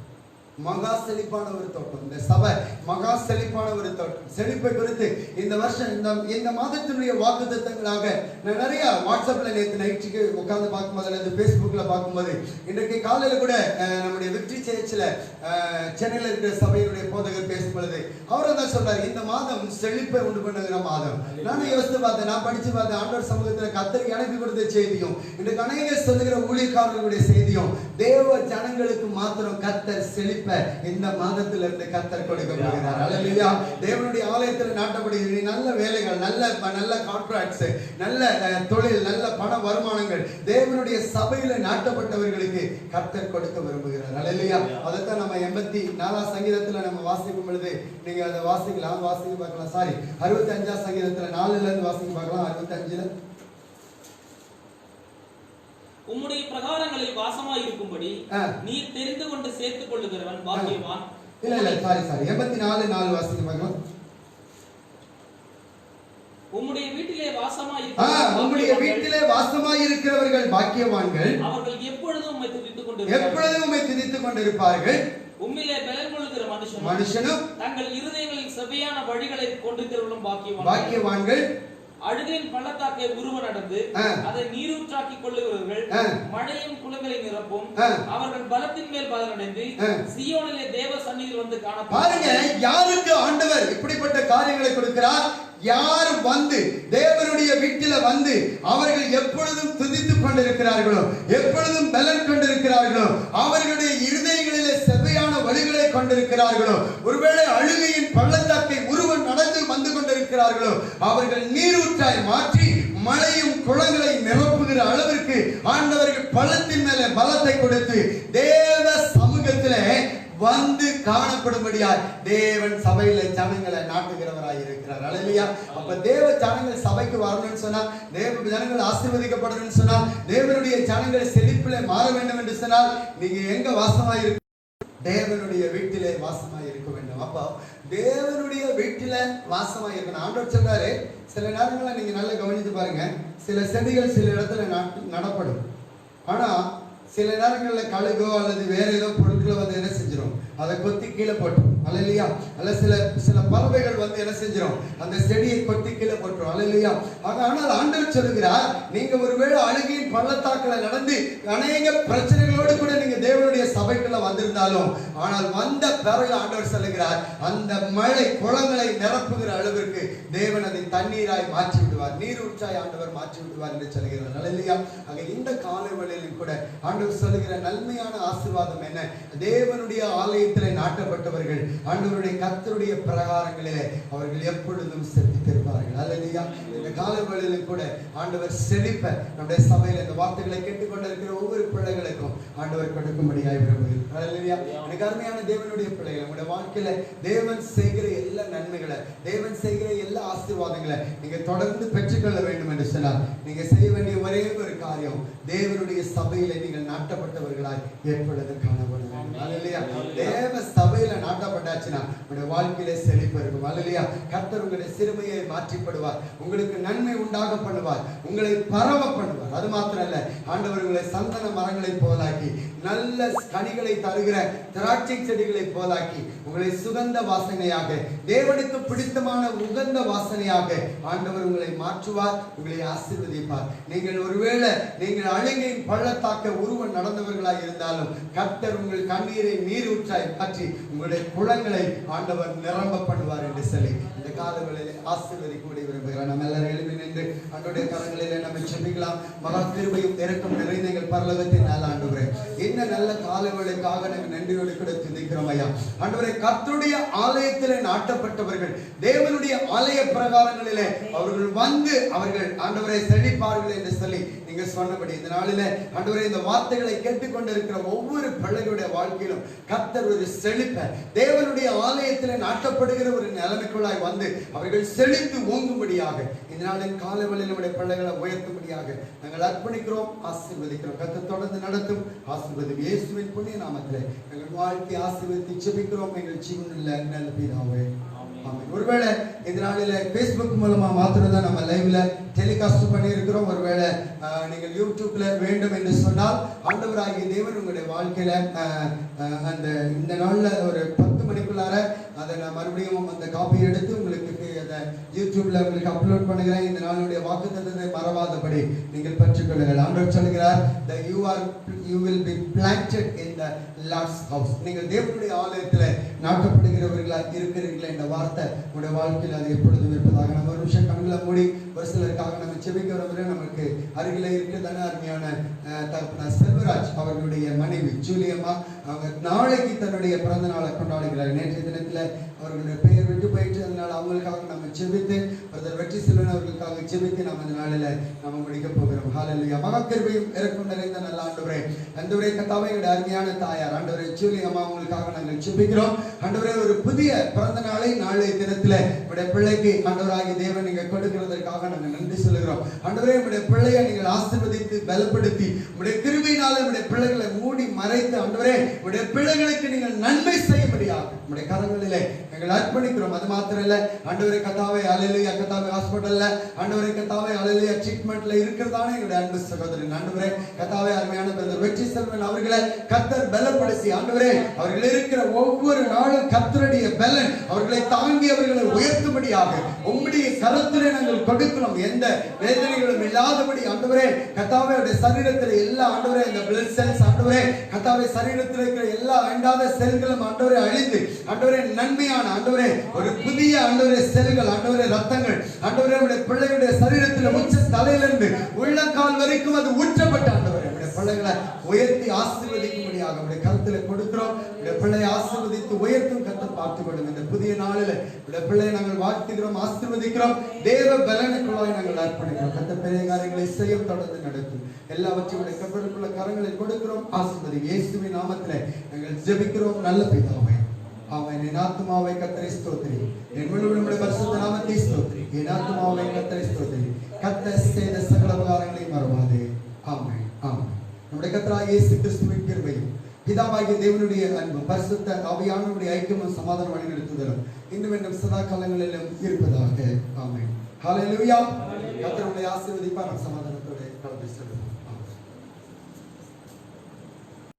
மகா செழிப்பான ஒரு தோட்டம். இந்த சபை மகா செழிப்பான ஒரு தோட்டம். செழிப்பை குறித்து இந்த வருஷம் இந்த மாதத்தினுடைய வாக்குத்தத்தங்களாக நான் நிறைய வாட்ஸ்அப்ல நேற்று நைட்டுக்கு உட்கார்ந்து பார்க்கும்போது அல்லது பேஸ்புக்ல பார்க்கும்போது, இன்றைக்கு காலையில கூட நம்முடைய விக்டரி சர்ச்சில் சென்னையில் இருக்கிற சபையினுடைய போதகர் பேசும்பொழுது அவர் தான் சொல்றாரு, இந்த மாதம் செழிப்பை உண்டு பண்ணுகிற மாதம். நானும் யோசித்து பார்த்தேன், நான் படிச்சு பார்த்தேன். ஆண்டவர் சமூகத்தில் கர்த்தர் எனக்கு கொடுத்த செய்தியும் இன்றைக்கு அநேக சொல்லுகிற ஊழியக்காரர்களுடைய செய்தியும், தேவ ஜனங்களுக்கு மாத்திரம் கர்த்தர் செழிப்பு இந்த மாதத்திலிருந்து கர்த்தர் கொடுக்க போகிறார். அல்லேலூயா. தேவனுடைய ஆலயத்தில் நாட்டப்படுகிற நல்ல வேலைகள், நல்ல கான்ட்ராக்ட்ஸ், நல்ல தொழில், நல்ல பண வருமானங்கள் தேவனுடைய சபையில நாட்டப்பட்டவர்களுக்கு கர்த்தர் கொடுக்க விரும்புகிறார். அல்லேலூயா. அதைத்தான் நம்ம 84ஆம் சங்கீதத்துல நம்ம வாசிக்கும் பொழுது நீங்க அதை வாசிக்கலாம், வாசிக்க பார்க்கலாம். சாரி, 65ஆம் சங்கீதத்துல 4ல இருந்து வாசிக்க பார்க்கலாம். 65ல உம்முடைய பிரகாரங்களில் வாசமாய் இருக்கும்படி நீர் தெரிந்து கொண்டு சேர்த்துக் கொள்ளுகிறவன் பாக்கியவான். இல்ல சாரி 84:4 வாசிக்க பார்க்கலாம். வாசமாய் இருக்கிறவர்கள் பாக்கியவான்கள், அவர்கள் எப்பொழுதும் உம்மை துதித்துக் கொண்டிருப்பார்கள். உம்மிலே பலன் கொள்ளுகிற மனுஷனும் தங்கள் இருதயங்களில் செவ்வையான வழிகளை கொண்டிருக்கிறவர்களும் பாக்கியவான்கள். அழுகையின் பள்ளத்தாக்கை உருவ நடந்து அதை நீரூற்றாக்கி கொள்ளுகிறவர்கள் மழையும் குளங்களை நிரப்பும். அவர்கள் பலத்தின் மேல் பலனடைந்து சீயோனிலே தேவ சந்நிதியில் வந்து காணப்படும். பாருங்க, யாருக்கு ஆண்டவர் இப்படிப்பட்ட காரியங்களை கொடுக்கிறார்? யார் வந்து தேவனுடைய வீட்டில வந்து அவர்கள் எப்பொழுதும் துதித்துக் கொண்டிருக்கிறார்களோ, எப்பொழுதும் பலன் கொண்டிருக்கிறார்களோ, அவர்களுடைய இருதயங்களிலே செவ்வையான வழிகளை கொண்டிருக்கிறார்களோ, ஒருவேளை அழுகையின் பள்ளத்தாக்கை உருவம் நடந்து வந்து கொண்டிருக்கிறார்களோ, அவர்கள் நீரூற்றாய் மாற்றி மழையும் குளங்களை நிரப்புகிற அளவிற்கு ஆண்டவர்கள் பலத்தின் மேல பலத்தை கொடுத்து தேவ சமூகத்திலே வந்து காணப்படும்படியாய் தேவன் சபையில ஜனங்களை நாட்டுகிறவராய் இருக்கிறார். அல்லேலூயா. அப்ப தேவ ஜனங்கள் சபைக்கு வரணும்னு சொன்னா, தேவ ஜனங்கள் ஆசீர்வதிக்கப்படணும்னு சொன்னா, தேவனுடைய ஜனங்கள் செழிப்பிலே மாற வேண்டும் என்று சொன்னால், நீங்க எங்க வாசமாய் இருக்க? தேவனுடைய வீட்டிலே வாசமாய் இருக்க வேண்டும். அப்போ தேவனுடைய வீட்டில வாசமாய் இருக்கணும். ஆண்டவர் சொல்றாரு, சில நேரங்களில் நீங்க நல்லா கவனித்து பாருங்க, சில செடிகள் சில இடத்துல நடப்படும். ஆனா சில நேரங்களில் கழுகோ அல்லது வேற ஏதோ பொருட்களை வந்து என்ன செஞ்சிடும், அதை கொத்தி கீழே போட்டுரும். அல்லேலூயா. அல்ல சில பறவைகள் வந்து என்ன செஞ்சிடும், அந்த செடியை கொத்தி கீழே போட்டுரும். அல்லேலூயா. ஆனால் ஆண்டவர் சொல்லுகிறார், நீங்க ஒருவேளை அழுகையின் பள்ளத்தாக்களை நடந்து அநேக பிரச்சனைகளோடு கூட நீங்க தேவனுடைய சபைக்குள்ள வந்திருந்தாலும், ஆனால் வந்த பிறகு ஆண்டவர் சொல்லுகிறார், அந்த மழை குளங்களை நிரப்புகிற அளவிற்கு தேவன் அதை தண்ணீராய் மாற்றி விடுவார், நீரூற்றாய் ஆண்டவர் மாற்றி விடுவார் என்று சொல்லுகிறார். அல்லேலூயா. ஆக இந்த காலவெளியிலும் கூட ஆண்டவர் சொல்லுகிற நன்மையான ஆசீர்வாதம் என்ன? தேவனுடைய ஆலயத்திலே நாட்டப்பட்டவர்கள் ஆண்டவருடைய கர்த்தருடைய பிரகாரங்களிலே அவர்கள் எப்பொழுதும் செழித்திருப்பார்கள். அல்லேலூயா. இந்த காலவெளியிலும் கூட ஆண்டவர் செழிப்ப நம்முடைய சபையில இந்த வார்த்தைகளை கேட்டுக்கொண்டிருக்கிற ஒவ்வொரு பிள்ளைகளுக்கும் ஆண்டவர் கொடுக்கும்படியாய் விரும்புகிறார். அல்லேலூயா. எனக்கு அருமையான தேவனுடைய பிள்ளைகள், நம்முடைய வாழ்க்கையில தேவன் செய்கிற எல்லா நன்மைகளை, தேவன் செய்கிற எல்லா ஆசீர்வாதங்களை நீங்க தொடர்ந்து பெற்றுக்கொள்ள வேண்டும் என்று சொன்னால், நீங்க செய்ய வேண்டிய ஒரே ஒரு காரியம், தேவனுடைய சபையில நீங்கள் நாட்டப்பட்டவர்களாய் எப்பொழுதும் காணப்படும். அல்லேலூயா. தேவ சபையில நாட்டப்பட்டாச்சுன்னா உங்களுடைய வாழ்க்கையில செழிப்பு இருக்கும். அல்லேலூயா. கர்த்தர் உங்களுடைய சிறுமையை மாற்றிப்படுவார், உங்களுக்கு நன்மை உண்டாக பண்ணுவார், உங்களை பரவ பண்ணுவார். அது மாத்திரம் அல்ல, ஆண்டவர் உங்களை சந்தன மரங்களை போலாக்கி, நல்ல கனிகளை தருகிற திராட்சை செடிகளை போலாக்கி, உங்களை சுகந்த வாசனையாக, தேவனுக்கு பிடித்தமான உகந்த வாசனையாக ஆண்டவர் உங்களை மாற்றுவார், உங்களை ஆசீர்வதிப்பார். நீங்கள் ஒருவேளை நீங்கள் அழுகையின் பள்ளத்தாக்க உருவம் நடந்தவர்களாய் இருந்தாலும், கர்த்தர் உங்கள் கண்ணீரை நீரூற்றாய் மாற்றி உங்களுடைய குளங்களை ஆண்டவர் நிரம்ப பண்ணுவார் என்று சொல்லி இந்த காலங்களில் ஆசீர்வதிக்க விரும்புகிறார். நம்ம எல்லாரும் எழுப்பி நின்று ஆண்டவருடைய கரங்களிலே நம்ம ஜெபிக்கலாம். மகா கிருபையும் இரக்கம் நிறைந்த எங்கள் பரலோகத்தின் நல்ல ஆண்டவரே, இந்த நல்ல காலங்களுக்காக நாங்கள் நன்றியோடு கூட துதிக்கிறோம் ஐயா. ஆண்டவரே, கர்த்தருடைய ஆலயத்திலே நாட்டப்பட்டவர்கள் தேவனுடைய ஆலய பிரகாரங்களிலே அவர்கள் வந்து அவர்கள் ஆண்டவரை செழிப்பார்கள் என்று சொல்லி நீங்க சொன்னபடி இந்த நாளிலே ஆண்டவரே, இந்த வார்த்தைகளை கேட்டுக்கொண்டிருக்கிற ஒவ்வொரு பிள்ளைகளுடைய வாழ்க்கையிலும் கர்த்தர் ஒரு செழிப்ப தேவனுடைய ஆலயத்திலே நாட்டப்படுகிற ஒரு நிலைமைக்குள்ளாய் வந்து அவர்கள் செழித்து ஓங்கும்படியாக இந்த நாளின் காலவெளியில் நம்முடைய பிள்ளைகளை உயர்த்தும்படியாக நாங்கள் அர்ப்பணிக்கிறோம், ஆசீர்வதிக்கிறோம். கர்த்தர் தொடர்ந்து நடத்தும், ஆசீர்வதியும். இயேசுவின் புண்ணிய நாமத்திலே எங்கள் வாழ்க்கை ஆசீர்வதித்து ஜெபிக்கிறோம் எங்கள் ஜீவனுள்ள நல்ல பிதாவே. ஒருவேளை இந்த நாளில Facebook மூலமா மாத்திரம் தான் நம்ம லைவ்ல டெலிகாஸ்ட் பண்ணி இருக்கிறோம். ஒருவேளை நீங்கள் யூடியூப்ல வேண்டும் என்று சொன்னால், ஆண்டவராகிய தேவன் உங்களுடைய வாழ்க்கையில அந்த இந்த நாள்ல ஒரு 10 மணிக்குள்ளார அதை நான் மறுபடியும் அந்த காப்பி எடுத்து உங்களுக்கு அதை யூடியூப்ல உங்களுக்கு அப்லோட் பண்ணுகிறேன். இந்த நாளுடைய வாக்குத்தத்தத்தை மறவாதபடி நீங்கள் பெற்றுக்கொள்ளுங்கள். ஆண்டவர் சொல்கிறார், you will be planted in the Lord's house. நீங்கள் தேவனுடைய ஆலயத்தில் நாட்டப்படுகிறவர்களாக இருக்கிறீர்கள் என்ற வார்த்தை உங்களுடைய வாழ்க்கையில் அது எப்பொழுதும் இருப்பதாக. நம்ம ஒரு நிமிஷம் கண்களை மூடி ஒரு சிலருக்காக நம்ம செபிக்க வரவரை நமக்கு அருகில இருக்கிறதான அருமையான தகப்பனார் செல்வராஜ் அவர்களுடைய மனைவி ஜூலியம்மா, அவங்க நாளைக்கு தன்னுடைய பிறந்த நாளை கொண்டாடுகிறார். நேற்றைய தினத்துல அவர்களுடைய பெயர் விட்டு போயிட்டு, அதனால அவங்களுக்காக நம்ம செபித்து பிரதர் வெற்றி செல்வன் அவர்களுக்காக செபித்து நம்ம இந்த நாளில நம்ம முடிக்க போகிறோம். ஹல்லேலூயா. மகா கிருபையும் இரக்கம் நிறைந்த நல்ல ஆண்டவரே, ஆண்டவரே கர்த்தாவே, எங்களுடைய அருமையான தாயார் ஆண்டவரே ஜூலியம்மா அவங்களுக்காக நாங்கள் செபிக்கிறோம். ஆண்டவரே, ஒரு புதிய பிறந்த நாளை நாளைய தினத்துல உங்களுடைய பிள்ளைக்கு ஆண்டவராகிய தேவன் நீங்க கொடுக்கிறதற்காக நாங்கள் நன்றி சொல்லுகிறோம். ஆண்டவரே, உங்களுடைய பிள்ளையை நீங்கள் ஆசீர்வதித்து பலப்படுத்தி உங்களுடைய கிருபையினால உங்களுடைய பிள்ளைகளை மூடி மறைத்து ஆண்டவரே உங்களுடைய பிள்ளைகளுக்கு நீங்கள் நன்மை செய்யும்படியாக உங்களுடைய கரங்களிலே நாங்கள் அர்ப்பணிக்கிறோம். அது மாத்திரம் இல்ல ஆண்டவரே கர்த்தாவே, அல்லேலூயா, கர்த்தாவே ஹாஸ்பிடல்ல ஆண்டவரே கர்த்தாவே, அல்லேலூயா, ட்ரீட்மெண்ட்ல இருக்கிறதானே எங்களுடைய அன்பு சகோதரன் ஆண்டவரே கர்த்தாவே, அருமையான பிரதர் வெற்றி செல்வன் அவர்களை கர்த்தர் பலப்படுத்தி ஆண்டவரே அவர்கள் இருக்கிற ஒவ்வொரு நாளும் கர்த்தருடைய பலன் அவர்களை தாங்கி அவர்களை உயர்த்தும்படியாக உம்முடைய கரத்திலே நாங்கள் கொடுக்கிறோம். எந்த வேதனைகளும் இல்லாதபடி ஆண்டவரே கர்த்தாவே அவருடைய சரீரத்தில் எல்லா ஆண்டவரே இந்த பிளட் செல்ஸ் ஆண்டவரே கர்த்தாவே சரீரத்தில் இருக்கிற எல்லா வேண்டாத செல்களும் ஆண்டவரே அழிந்து ஆண்டவரே நன்மையான ஆண்டவரே ஒரு புதிய ஆண்டவரே செல்கள் ஆண்டவரே ரத்தங்கள் ஆண்டவரே உடைய பிள்ளைகளுடைய சரீரத்தில் உச்ச தலையிலிருந்து உள்ளங்கால் வரைக்கும் அது ஊற்றப்பட்ட ஆண்டவரே உடைய பிள்ளைகளை உயர்த்தி ஆசீர்வதிக்கும்படியாக உடைய கருத்துல கொடுக்கிறோம். உடைய பிள்ளையை ஆசீர்வதித்து உயர்த்தும் கர்த்தர் பார்த்துக்கொள்ளும். இந்த புதிய நாளில் உடைய பிள்ளையை நாங்கள் வாழ்த்துகிறோம், ஆசீர்வதிக்கிறோம். தேவ பலனுக்குள்ளாய் நாங்கள் அர்ப்பணிக்கிறோம். கர்த்தர் பெரிய காரியங்களை செய்யும், தொடர்ந்து நடத்தும். எல்லாவற்றையும் உடைய கர்த்தருக்குள்ள கரங்களில் கொடுக்கிறோம். ஆசீர்வதி இயேசுவின் நாமத்திலே நாங்கள் ஜெபிக்கிறோம் நல்ல பிதாவே. ஆமென். என் ஆத்துமாவை கர்த்தரை ஸ்தோத்திரி, என் முழுவதும் பரிசுத்த நாமத்தை ஸ்தோத்திரி. என் ஆத்துமாவை கர்த்தரை ஸ்தோத்திரி, கர்த்தர் செய்த சகல உபகாரங்களையும் மறவாதே. ஆமென். ஆமென். நம்முடைய கர்த்தராகிய இயேசு கிறிஸ்துவின் கிருபையும் பிதாவாகிய தேவனுடைய அன்பும் பரிசுத்த ஆவியானவருடைய ஐக்கியமும் சமாதானம் வழிநடத்துதலும் இன்னும் இன்னும் சதா காலங்களிலும் இருப்பதாக. ஆமென். ஹல்லேலூயா. கர்த்தர் உங்களை ஆசீர்வதிப்பார். சமாதானத்தோட கலந்து செல்லுங்கள்.